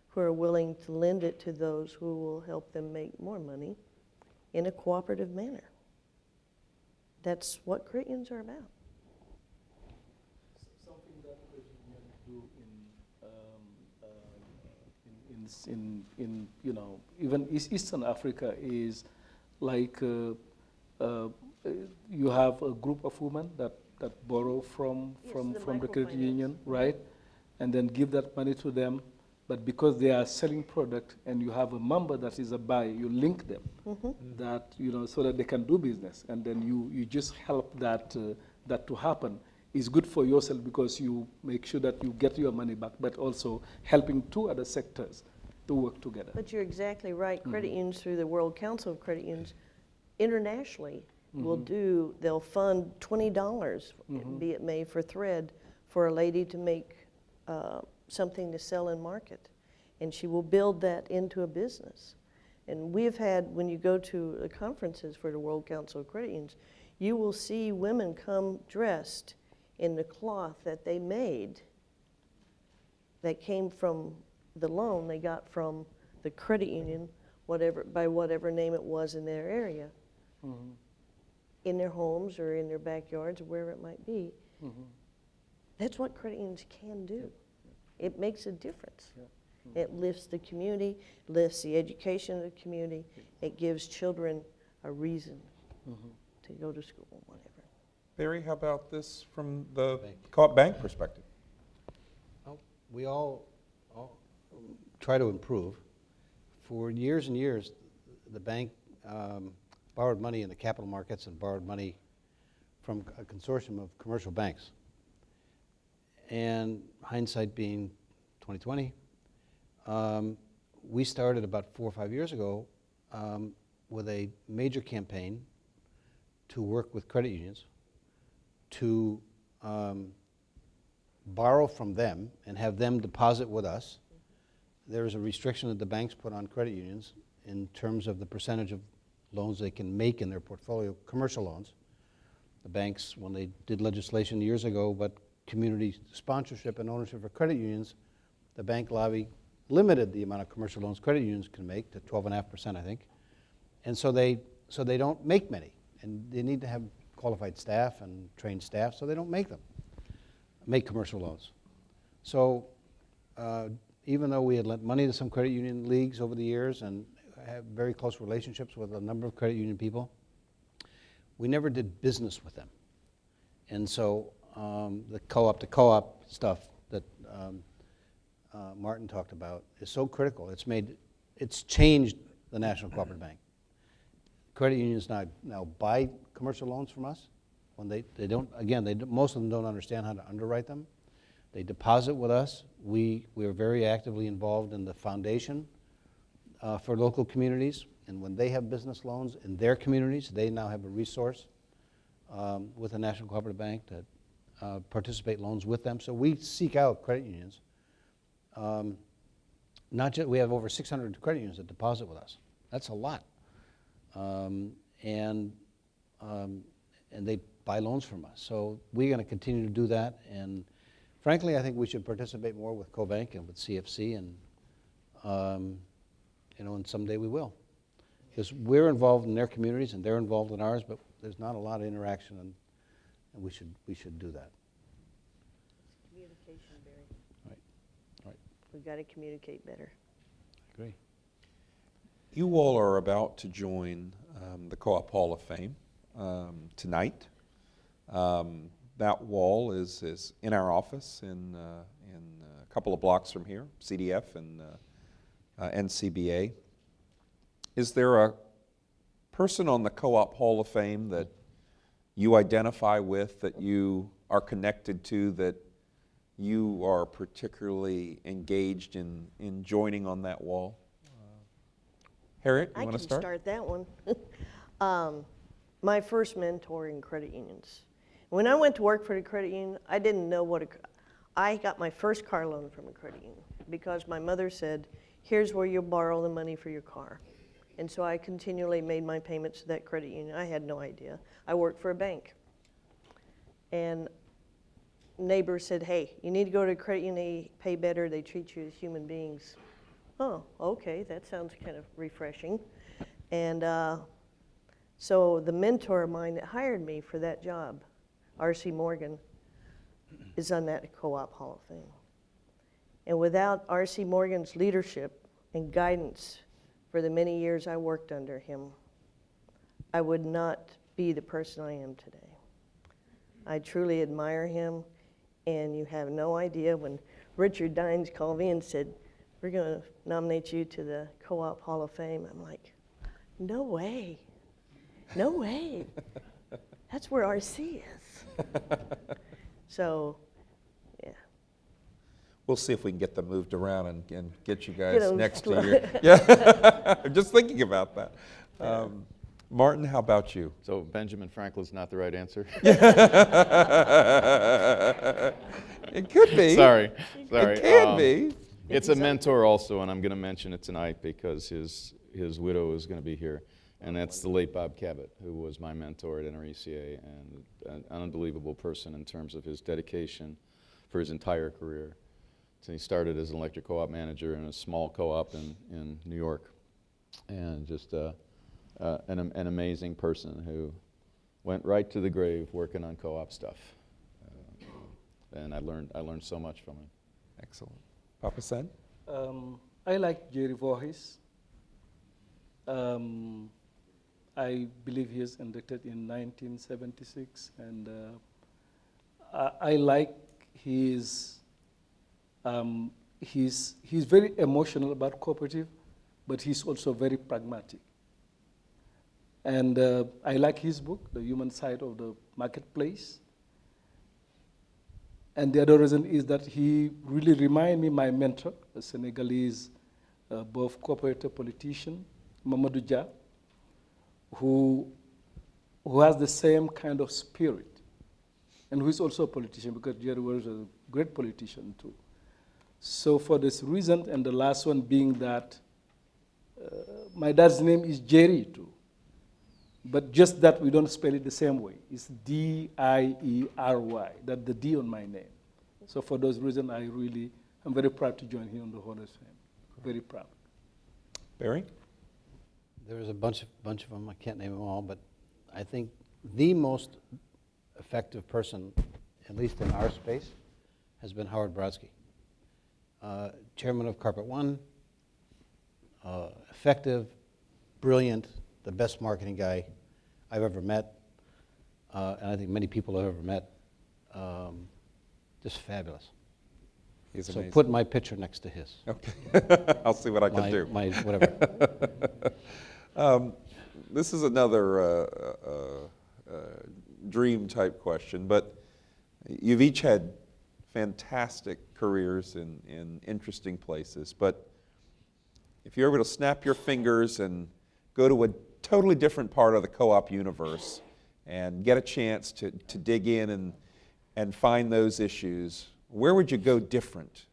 who are willing to lend it to those who will help them make more money in a cooperative manner. That's what credit unions are about. Something that credit unions do in you know, even Eastern Africa is like you have a group of women that borrow from the credit union, right? And then give that money to them. But because they are selling product and you have a member that is a buyer, you link them that, you know, so that they can do business. And then you just help that to happen. It's good for yourself because you make sure that you get your money back, but also helping two other sectors to work together. But you're exactly right. Credit unions through the World Council of Credit Unions internationally they'll fund $20, be it may, for thread for a lady to make something to sell and market. And she will build that into a business. And we've had, when you go to the conferences for the World Council of Credit Unions, you will see women come dressed in the cloth that they made that came from the loan they got from the credit union, by whatever name it was in their area. In their homes or in their backyards or wherever it might be. That's what credit unions can do. It makes a difference. It lifts the community, lifts the education of the community. It gives children a reason to go to school, whatever. Barry, how about this from the bank perspective? Well, we all try to improve. For years and years, the bank borrowed money in the capital markets and borrowed money from a consortium of commercial banks. And hindsight being 2020, we started about 4 or 5 years ago with a major campaign to work with credit unions to borrow from them and have them deposit with us. There is a restriction that the banks put on credit unions in terms of the percentage of loans they can make in their portfolio, commercial loans. The banks, when they did legislation years ago, but community sponsorship and ownership for credit unions, the bank lobby limited the amount of commercial loans credit unions can make to 12.5%, I think. And so they don't make many, and they need to have qualified staff and trained staff, so they don't make commercial loans. So even though we had lent money to some credit union leagues over the years and have very close relationships with a number of credit union people. We never did business with them. And so the co-op to co-op stuff that Martin talked about is so critical. It's changed the National Cooperative Bank. Credit unions now buy commercial loans from us. When they don't, again, most of them don't understand how to underwrite them. They deposit with us. We are very actively involved in the foundation for local communities. And when they have business loans in their communities, they now have a resource with the National Cooperative Bank to participate loans with them. So we seek out credit unions. Not just, we have over 600 credit unions that deposit with us. That's a lot. And they buy loans from us. So we're going to continue to do that. And frankly, I think we should participate more with CoBank and with CFC, and and someday we will, because we're involved in their communities and they're involved in ours. But there's not a lot of interaction, and we should do that. Communication, Barry. Right. We've got to communicate better. I agree. You all are about to join the Co-op Hall of Fame tonight. That wall is in our office in a couple of blocks from here, CDF and NCBA. Is there a person on the Co-op Hall of Fame that you identify with, that you are connected to, that you are particularly engaged in joining on that wall? Harriet, you want to start? I can start that one. My first mentor in credit unions. When I went to work for the credit union, I didn't know I got my first car loan from a credit union because my mother said, here's where you'll borrow the money for your car. And so I continually made my payments to that credit union. I had no idea. I worked for a bank. And neighbors said, hey, you need to go to a credit union, they pay better, they treat you as human beings. Oh, okay, that sounds kind of refreshing. And so the mentor of mine that hired me for that job, R.C. Morgan, is on that Co-op Hall of Fame. And without R.C. Morgan's leadership and guidance for the many years I worked under him, I would not be the person I am today. I truly admire him, and you have no idea when Richard Dines called me and said, we're going to nominate you to the Co-op Hall of Fame. I'm like, no way. No way. That's where RC is. So, yeah. We'll see if we can get them moved around and get you Get guys 'em next to you. Yeah, I'm just thinking about that. Martin, how about you? So Benjamin Franklin's not the right answer? It could be. Sorry. It can be. It's a mentor also, and I'm going to mention it tonight because his widow is going to be here. And that's the late Bob Cabot, who was my mentor at NRECA, and an unbelievable person in terms of his dedication for his entire career. So he started as an electric co-op manager in a small co-op in New York, and just an amazing person who went right to the grave working on co-op stuff. And I learned so much from him. Excellent. Papa Sen? I like Jerry Voorhees. I believe he was inducted in 1976, and I like he's very emotional about cooperative, but he's also very pragmatic. And I like his book, The Human Side of the Marketplace. And the other reason is that he really reminded me my mentor, a Senegalese both cooperative politician, Mamadou Dia, who has the same kind of spirit, and who is also a politician, because Jerry was a great politician too. So for this reason, and the last one being that my dad's name is Jerry too, but just that we don't spell it the same way. It's D-I-E-R-Y, that's the D on my name. So for those reasons, I'm very proud to join him on the Hall of Fame. Very proud. Barry? There was a bunch of them. I can't name them all, but I think the most effective person, at least in our space, has been Howard Brodsky, chairman of Carpet One, effective, brilliant, the best marketing guy I've ever met, and I think many people I've ever met. Just fabulous. He's So amazing. put my picture next to his. Okay. I'll see what I can do. My whatever. This is another dream type question, but you've each had fantastic careers in interesting places, but if you're able to snap your fingers and go to a totally different part of the co-op universe and get a chance to dig in and find those issues, where would you go different?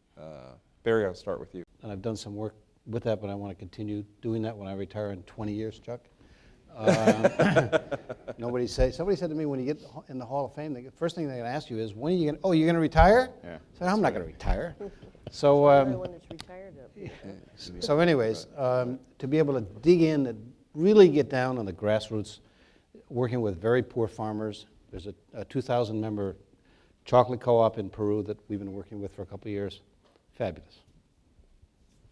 Barry, I'll start with you. And I've done some work with that, but I want to continue doing that when I retire in 20 years, Chuck. Somebody said to me, when you get in the Hall of Fame, the first thing they're going to ask you is, when are you going to, oh, you're going to retire? Yeah. I said, I'm not going to retire. So, Everyone is retired up here. so anyways, to be able to dig in and really get down on the grassroots, working with very poor farmers. There's a 2,000 member chocolate co-op in Peru that we've been working with for a couple of years. Fabulous.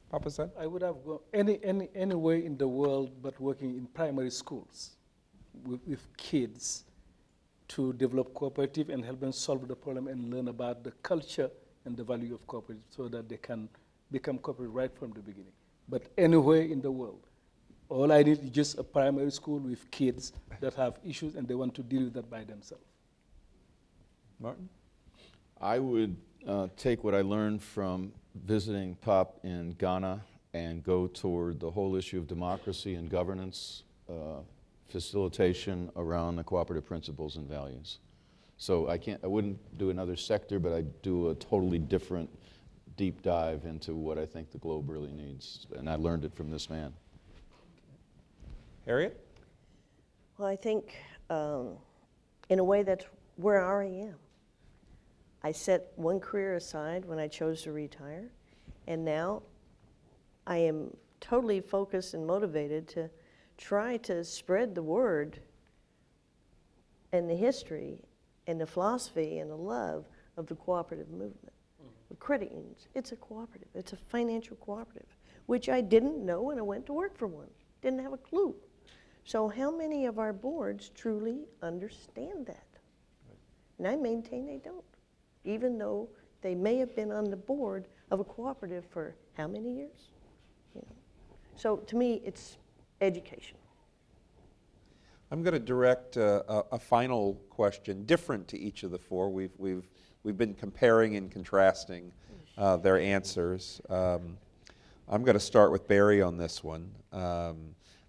Papa said? I would have gone any way in the world but working in primary schools with kids to develop cooperative and help them solve the problem and learn about the culture and the value of cooperative so that they can become cooperative right from the beginning. But anywhere in the world, all I need is just a primary school with kids that have issues and they want to deal with that by themselves. Martin? I would take what I learned from visiting Pop in Ghana and go toward the whole issue of democracy and governance, facilitation around the cooperative principles and values. So I wouldn't do another sector, but I'd do a totally different deep dive into what I think the globe really needs. And I learned it from this man. Harriet? Well, I think in a way that's where I am. I set one career aside when I chose to retire, and now I am totally focused and motivated to try to spread the word and the history and the philosophy and the love of the cooperative movement. The credit unions, it's a cooperative, it's a financial cooperative, which I didn't know when I went to work for one, didn't have a clue. So how many of our boards truly understand that? And I maintain they don't, even though they may have been on the board of a cooperative for how many years? You know. So to me, it's education. I'm going to direct a final question, different to each of the four. We've been comparing and contrasting their answers. I'm going to start with Barry on this one.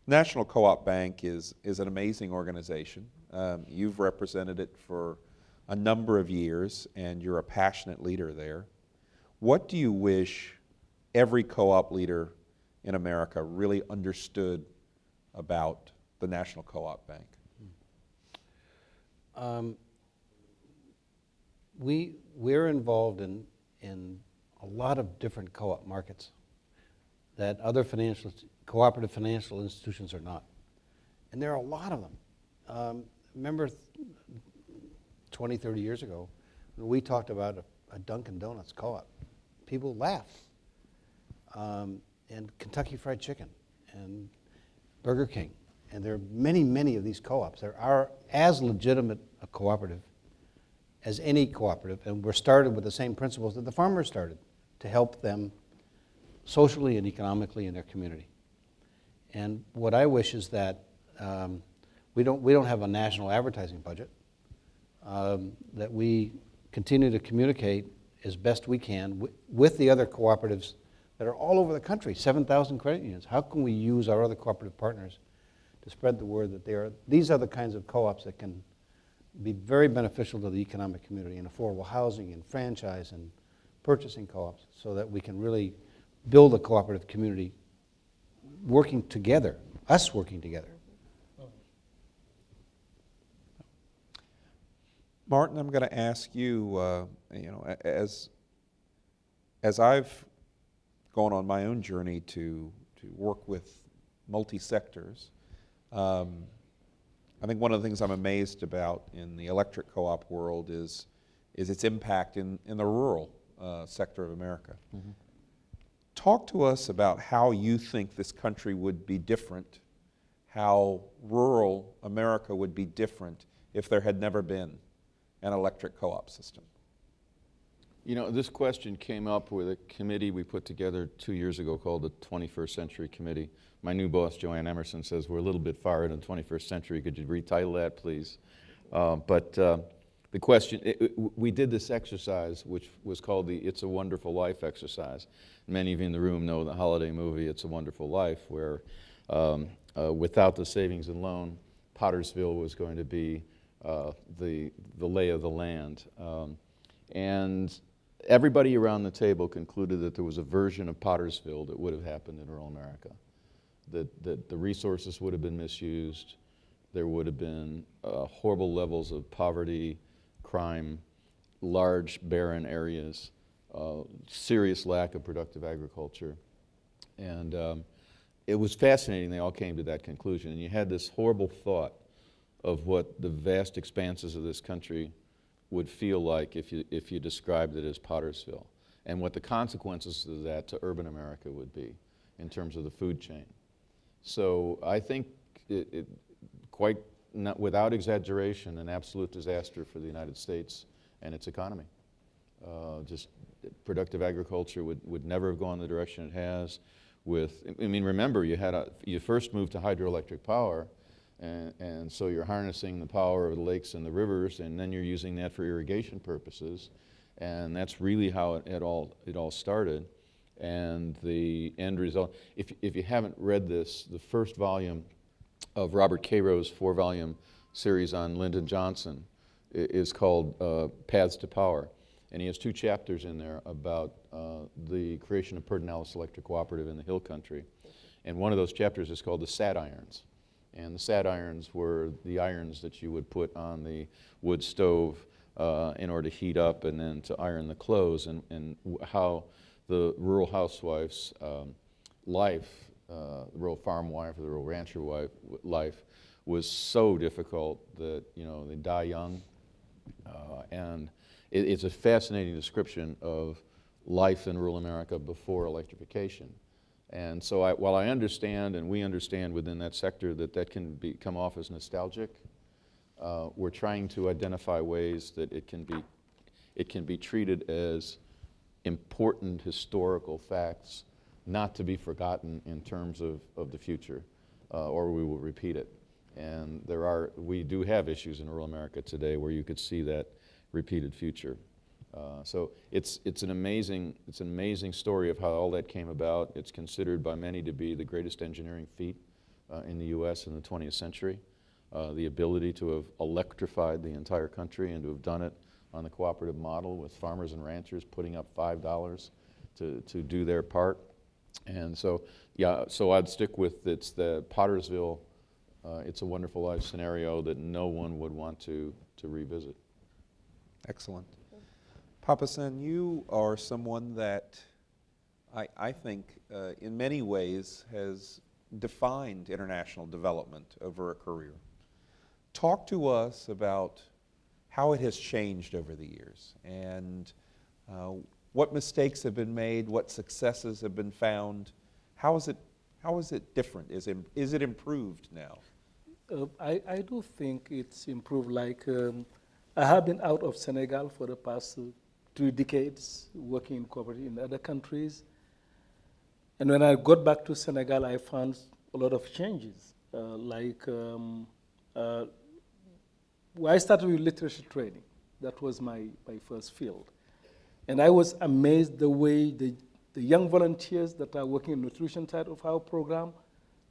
National Co-op Bank is an amazing organization. You've represented it for a number of years, and you're a passionate leader there. What do you wish every co-op leader in America really understood about the National Co-op Bank? We're involved in a lot of different co-op markets that other cooperative financial institutions are not. And there are a lot of them. Remember 20, 30 years ago, when we talked about a Dunkin' Donuts co-op, people laughed. And Kentucky Fried Chicken and Burger King. And there are many, many of these co-ops. There are as legitimate a cooperative as any cooperative, and we're started with the same principles that the farmers started, to help them socially and economically in their community. And what I wish is that we don't have a national advertising budget, that we continue to communicate as best we can with the other cooperatives that are all over the country, 7,000 credit unions. How can we use our other cooperative partners to spread the word that these are the kinds of co-ops that can be very beneficial to the economic community in affordable housing and franchise and purchasing co-ops, so that we can really build a cooperative community working together, us working together. Martin, I'm going to ask you, as I've gone on my own journey to work with multi-sectors, I think one of the things I'm amazed about in the electric co-op world is its impact in the rural sector of America. Mm-hmm. Talk to us about how you think this country would be different how rural America would be different if there had never been an electric co-op system? You know, this question came up with a committee we put together 2 years ago called the 21st Century Committee. My new boss, Joanne Emerson, says we're a little bit far into the 21st century. Could you retitle that, please? The question, we did this exercise, which was called the It's a Wonderful Life exercise. Many of you in the room know the holiday movie, It's a Wonderful Life, where without the savings and loan, Pottersville was going to be the lay of the land. And everybody around the table concluded that there was a version of Pottersville that would have happened in rural America, that the resources would have been misused, there would have been horrible levels of poverty, crime, large barren areas, serious lack of productive agriculture. And it was fascinating they all came to that conclusion. And you had this horrible thought of what the vast expanses of this country would feel like if you described it as Pottersville, and what the consequences of that to urban America would be in terms of the food chain. So I think it quite, not, without exaggeration, an absolute disaster for the United States and its economy. Just productive agriculture would never have gone the direction it has. I mean, remember, you first moved to hydroelectric power, and so you're harnessing the power of the lakes and the rivers, and then you're using that for irrigation purposes, and that's really how it all started. And the end result, if you haven't read this, the first volume of Robert Caro's 4-volume series on Lyndon Johnson is called Paths to Power. And he has 2 chapters in there about the creation of Pedernales Electric Cooperative in the Hill Country. And one of those chapters is called the Sad Irons. And the sad irons were the irons that you would put on the wood stove in order to heat up and then to iron the clothes, and how the rural housewife's life, the rural farm wife or the rural rancher life was so difficult that, you know, they die young. And it's a fascinating description of life in rural America before electrification. And so while I understand, and we understand within that sector, that can come off as nostalgic, we're trying to identify ways that it can be treated as important historical facts, not to be forgotten in terms of the future, or we will repeat it. And we do have issues in rural America today where you could see that repeated future. So it's an amazing story of how all that came about. It's considered by many to be the greatest engineering feat in the U.S. in the 20th century. The ability to have electrified the entire country and to have done it on the cooperative model with farmers and ranchers putting up $5 to do their part. And so, yeah, so I'd stick with it's the Pottersville, It's a Wonderful Life scenario that no one would want to revisit. Excellent. Papa Sen, you are someone that I think in many ways has defined international development over a career. Talk to us about how it has changed over the years and what mistakes have been made, what successes have been found. How is it different? Is it improved now? I do think it's improved. Like I have been out of Senegal for the past 3 decades, working in cooperative in other countries. And when I got back to Senegal, I found a lot of changes. I started with literacy training. That was my first field. And I was amazed the way the young volunteers that are working in the nutrition side of our program,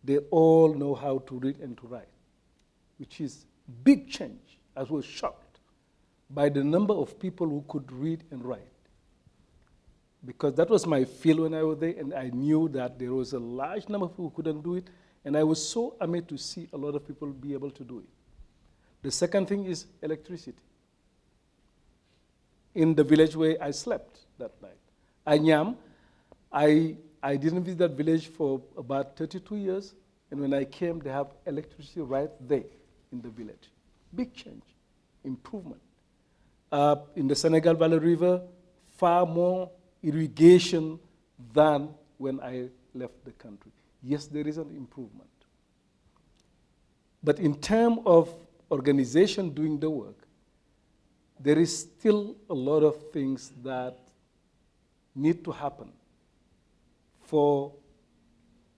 they all know how to read and to write, which is big change. I was shocked by the number of people who could read and write. Because that was my field when I was there, and I knew that there was a large number of people who couldn't do it, and I was so amazed to see a lot of people be able to do it. The second thing is electricity. In the village where I slept that night, Anyam, I didn't visit that village for about 32 years, and when I came, they have electricity right there in the village. Big change, improvement. In the Senegal Valley River, far more irrigation than when I left the country. Yes, there is an improvement. But in terms of organization doing the work, there is still a lot of things that need to happen for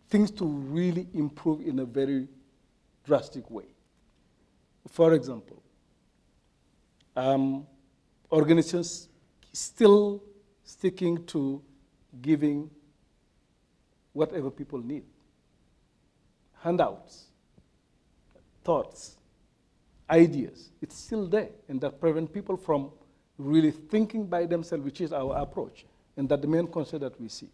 things to really improve in a very drastic way. For example, organizations still sticking to giving whatever people need. Handouts, thoughts, ideas, it's still there, and that prevent people from really thinking by themselves, which is our approach, and that the main concern that we see.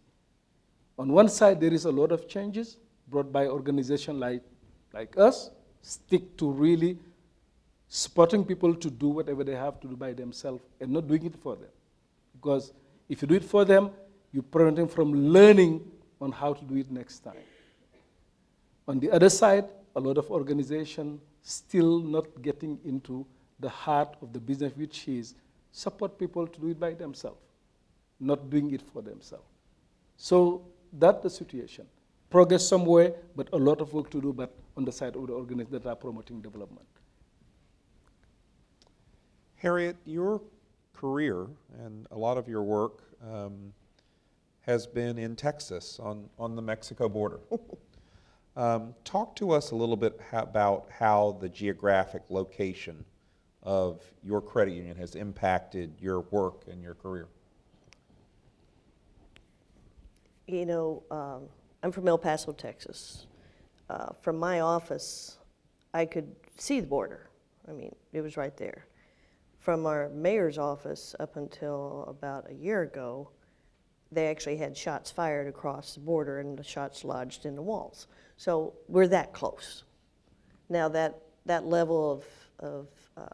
On one side, there is a lot of changes brought by organizations like us, stick to really supporting people to do whatever they have to do by themselves and not doing it for them. Because if you do it for them, you prevent them from learning on how to do it next time. On the other side, a lot of organizations still not getting into the heart of the business, which is support people to do it by themselves, not doing it for themselves. So that's the situation. Progress somewhere, but a lot of work to do, but on the side of the organizations that are promoting development. Harriet, your career and a lot of your work has been in Texas on the Mexico border. Talk to us a little bit about how the geographic location of your credit union has impacted your work and your career. You know, I'm from El Paso, Texas. From my office, I could see the border. I mean, it was right there. From our mayor's office up until about a year ago, they actually had shots fired across the border and the shots lodged in the walls. So we're that close. Now that level of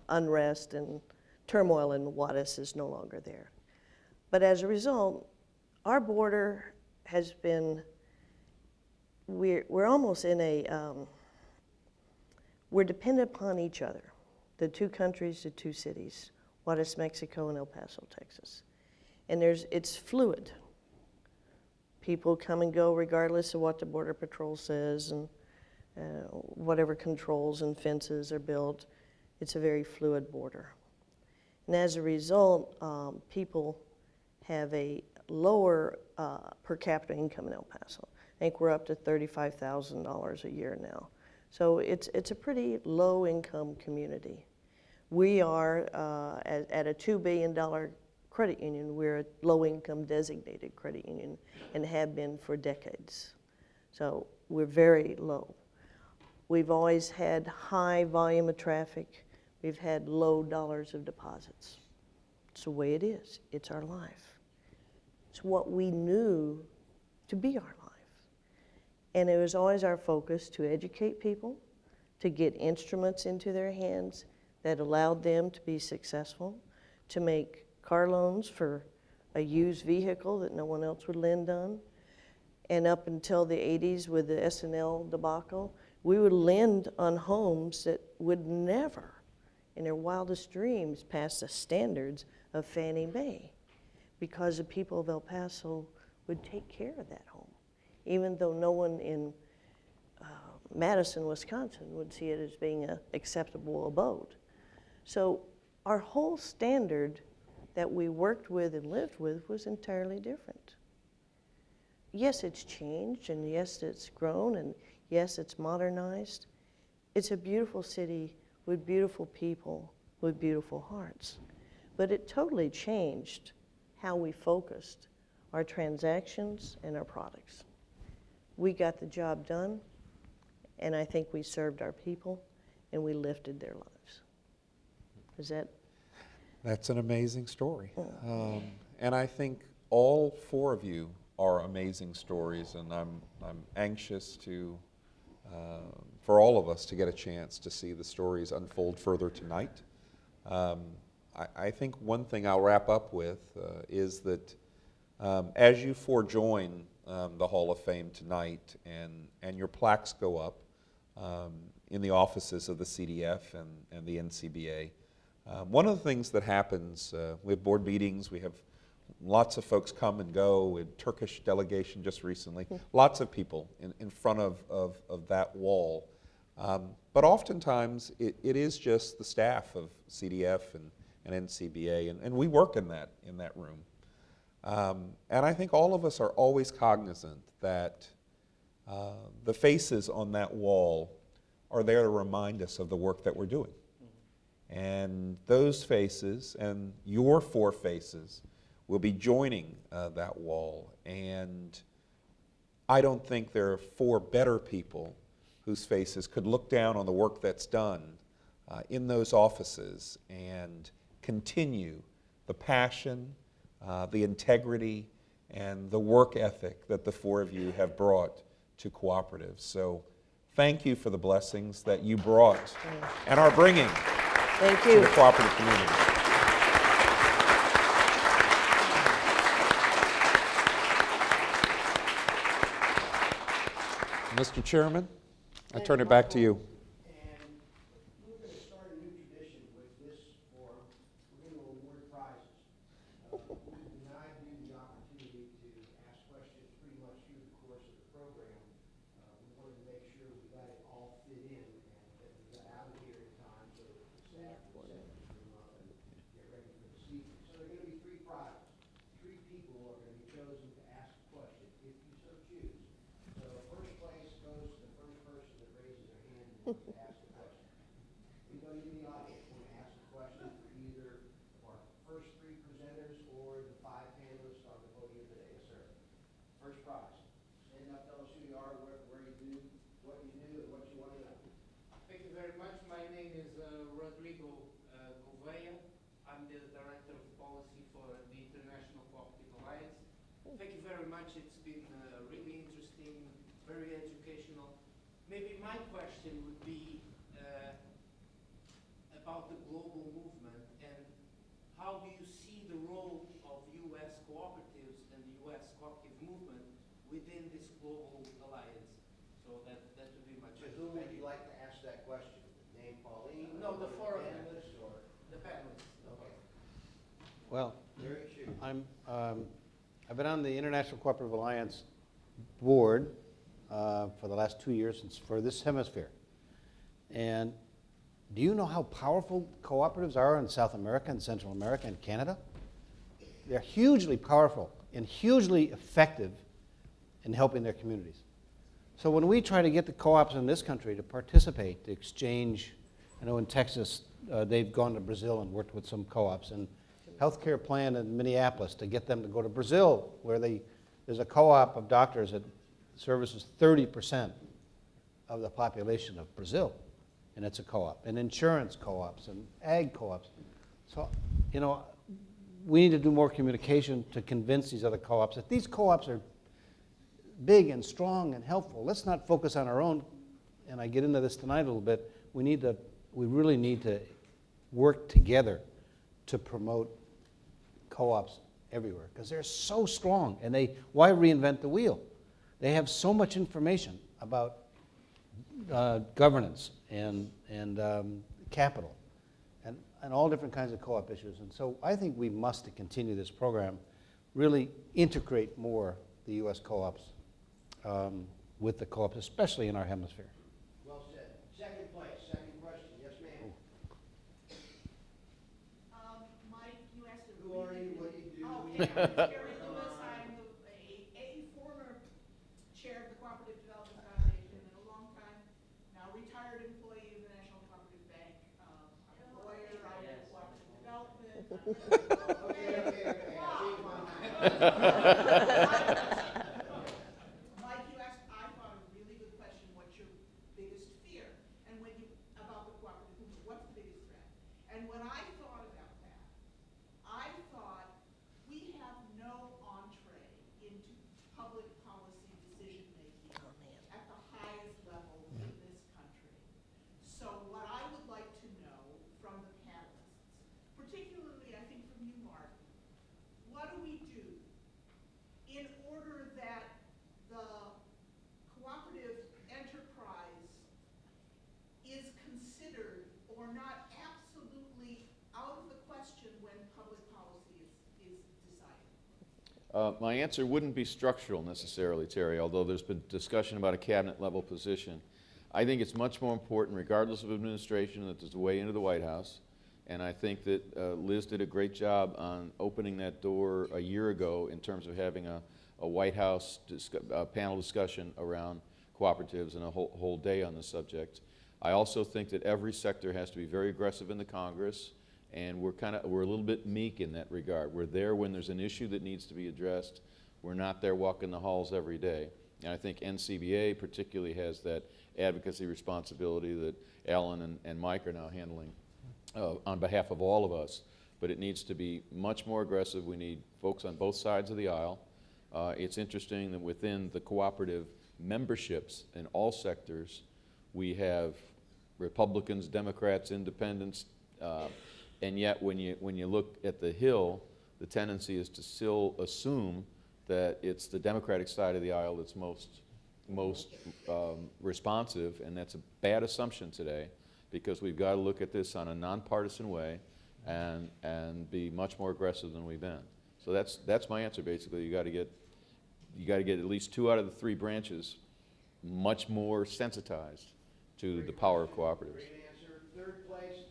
unrest and turmoil in Juarez is no longer there. But as a result, our border has been, we're almost in a, we're dependent upon each other. The two countries, the two cities, Juarez, Mexico, and El Paso, Texas. And it's fluid. People come and go regardless of what the Border Patrol says and whatever controls and fences are built. It's a very fluid border. And as a result, people have a lower per capita income in El Paso. I think we're up to $35,000 a year now. So it's a pretty low income community. We are, at a $2 billion credit union, we're a low income designated credit union and have been for decades. So we're very low. We've always had high volume of traffic. We've had low dollars of deposits. It's the way it is. It's our life. It's what we knew to be our life. And it was always our focus to educate people, to get instruments into their hands that allowed them to be successful, to make car loans for a used vehicle that no one else would lend on. And up until the 80s with the SNL debacle, we would lend on homes that would never, in their wildest dreams, pass the standards of Fannie Mae, because the people of El Paso would take care of that home, even though no one in Madison, Wisconsin would see it as being an acceptable abode. So our whole standard that we worked with and lived with was entirely different. Yes, it's changed, and yes, it's grown, and yes, it's modernized. It's a beautiful city with beautiful people, with beautiful hearts. But it totally changed how we focused our transactions and our products. We got the job done, and I think we served our people, and we lifted their lives. Is that? That's an amazing story. And I think all four of you are amazing stories, and I'm anxious to, for all of us to get a chance to see the stories unfold further tonight. I think one thing I'll wrap up with is that as you four join the Hall of Fame tonight and your plaques go up in the offices of the CDF and the NCBA, one of the things that happens, we have board meetings, we have lots of folks come and go, we had Turkish delegation just recently, lots of people in front of that wall. But oftentimes, it is just the staff of CDF and NCBA, and we work in that room. And I think all of us are always cognizant that the faces on that wall are there to remind us of the work that we're doing. And those faces and your 4 faces will be joining that wall. And I don't think there are 4 better people whose faces could look down on the work that's done in those offices and continue the passion, the integrity, and the work ethic that the 4 of you have brought to Cooperative. So thank you for the blessings that you brought and are bringing Thank to you. the cooperative community. Mr. Chairman, I turn it back to you. And we're going to start a new tradition with this forum. We're going to award prizes. We denied you the opportunity to ask questions pretty much through the course of the program. We wanted to make sure we got it all fit in and that we got out of here in time so that the staff would set this room up and get ready for this evening. So there are going to be 3 prizes. 3 people are going to be chosen to ask a question if you so choose. So first place goes to the first person that raises their hand and wants to ask a question. Anybody in the audience want to ask a question for either of our first 3 presenters or the 5 panelists on the podium today? Yes, sir. First prize. Stand up, tell us who you are, where you do, what you do, and what you want to know. Thank you very much. My name is Rodrigo Gouveia. I'm the Director of Policy for the International Cooperative Alliance. Thank you very much. It's been really interesting, very educational. Maybe my question would be about the global movement and how do you see the role of U.S. cooperatives and the U.S. cooperative movement within this global alliance? So that would be my To question. whom would Thank you like to ask that question? Name Pauline? No, the or 4 of them. panelists, or? The panelists. Okay. Well, Jerry, shoot. I've been on the International Cooperative Alliance board for the last 2 years for this hemisphere. And do you know how powerful cooperatives are in South America and Central America and Canada? They're hugely powerful and hugely effective in helping their communities. So when we try to get the co-ops in this country to participate, to exchange, I know in Texas, they've gone to Brazil and worked with some co-ops, and healthcare plan in Minneapolis to get them to go to Brazil, where there's a co-op of doctors that services 30% of the population of Brazil, and it's a co-op, and insurance co-ops and ag co-ops. So, you know, we need to do more communication to convince these other co-ops that these co-ops are big and strong and helpful. Let's not focus on our own, and I get into this tonight a little bit. We really need to work together to promote co-ops everywhere, because they're so strong, and why reinvent the wheel? They have so much information about governance and capital and all different kinds of co-op issues. And so I think we must continue this program, really integrate more the U.S. co-ops with the co-ops, especially in our hemisphere. Well said. Second place, second question. Yes, ma'am. Mike, you asked a Who are you? What do you do? Okay, Terry Lewis. I'm a former chair of the Cooperative Development Foundation and a long time, now retired employee of the National Cooperative Bank. I'm a lawyer, I do cooperative development. Okay. Change my mind. Mike, you asked, I thought, a really good question, what's your biggest fear? And about the cooperative movement, what's the biggest threat? And when I thought about that, I thought we have no entree into public policy decision-making at the highest level in this country. So what I would like to know from the panelists, particularly I think from you, Mark, what do we do in order that the cooperative enterprise is considered or not absolutely out of the question when public policy is decided? My answer wouldn't be structural necessarily, Terry, although there's been discussion about a cabinet level position. I think it's much more important, regardless of administration, that there's a way into the White House. And I think that Liz did a great job on opening that door a year ago in terms of having a White House panel discussion around cooperatives and a whole day on the subject. I also think that every sector has to be very aggressive in the Congress, and we're a little bit meek in that regard. We're there when there's an issue that needs to be addressed. We're not there walking the halls every day. And I think NCBA particularly has that advocacy responsibility that Alan and Mike are now handling on behalf of all of us. But it needs to be much more aggressive. We need folks on both sides of the aisle. It's interesting that within the cooperative memberships in all sectors, we have Republicans, Democrats, Independents, and yet when you look at the Hill, the tendency is to still assume that it's the Democratic side of the aisle that's most responsive, and that's a bad assumption today, because we've got to look at this on a nonpartisan way and be much more aggressive than we've been. So that's my answer basically. You got to get at least 2 out of the 3 branches much more sensitized to the power of cooperatives. Great answer. Third place.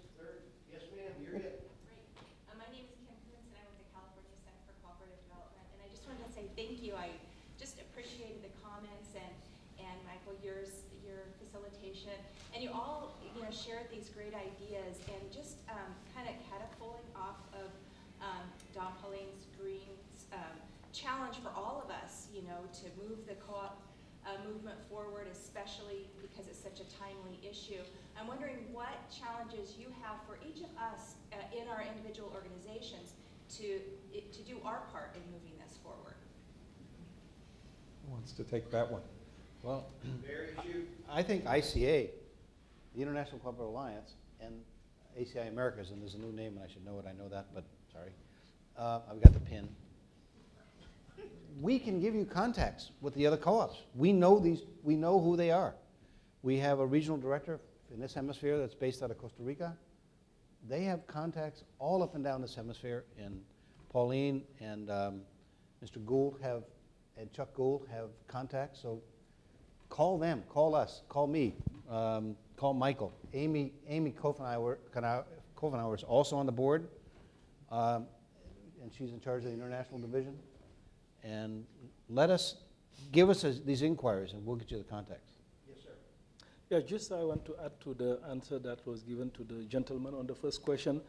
Yes, ma'am. You're it. Great. My name is Kim Kuntz, and I went to California Center for Cooperative Development. And I just wanted to say thank you. I just appreciated the comments and Michael, your facilitation, and you all shared these great ideas and just kind of catapulting off of Don Pauling's Green's challenge for all of us, to move the co-op movement forward, especially because it's such a timely issue. I'm wondering what challenges you have for each of us in our individual organizations to do our part in moving this forward. Who wants to take that one? Well, Very few. I think ICA, the International Cooperative Alliance, and ACI Americas, and there's a new name, and I should know it, I know that, but sorry. I've got the pin. We can give you contacts with the other co-ops. We know who they are. We have a regional director in this hemisphere that's based out of Costa Rica. They have contacts all up and down this hemisphere, and Pauline and Mr. Gould and Chuck Gould have contacts, so call them, call us, call me, call Michael. Amy Kofenauer is also on the board, and she's in charge of the international division. And give us these inquiries, and we'll get you the contacts. Yes, sir. Yeah, just I want to add to the answer that was given to the gentleman on the first question.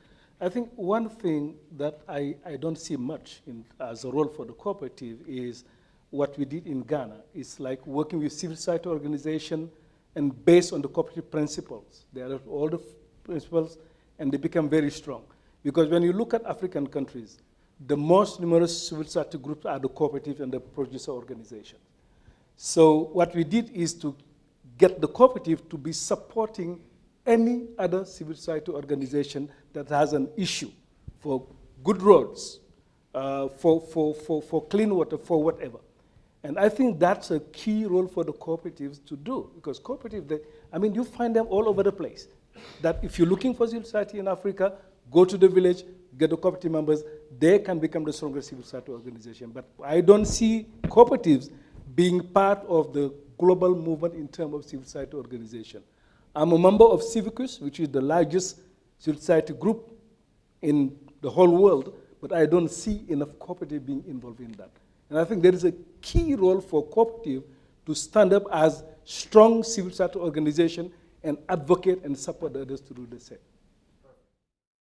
I think one thing that I don't see much as a role for the cooperative is what we did in Ghana. It's like working with civil society organization and based on the cooperative principles. They are all the principles, and they become very strong. Because when you look at African countries, the most numerous civil society groups are the cooperative and the producer organizations. So what we did is to get the cooperative to be supporting any other civil society organization that has an issue for good roads, for clean water, for whatever. And I think that's a key role for the cooperatives to do, because cooperative, you find them all over the place. That if you're looking for civil society in Africa, go to the village, get the cooperative members, they can become the strongest civil society organization. But I don't see cooperatives being part of the global movement in terms of civil society organization. I'm a member of Civicus, which is the largest civil society group in the whole world, but I don't see enough cooperative being involved in that. And I think there is a key role for cooperative to stand up as strong civil society organization and advocate and support others to do the same.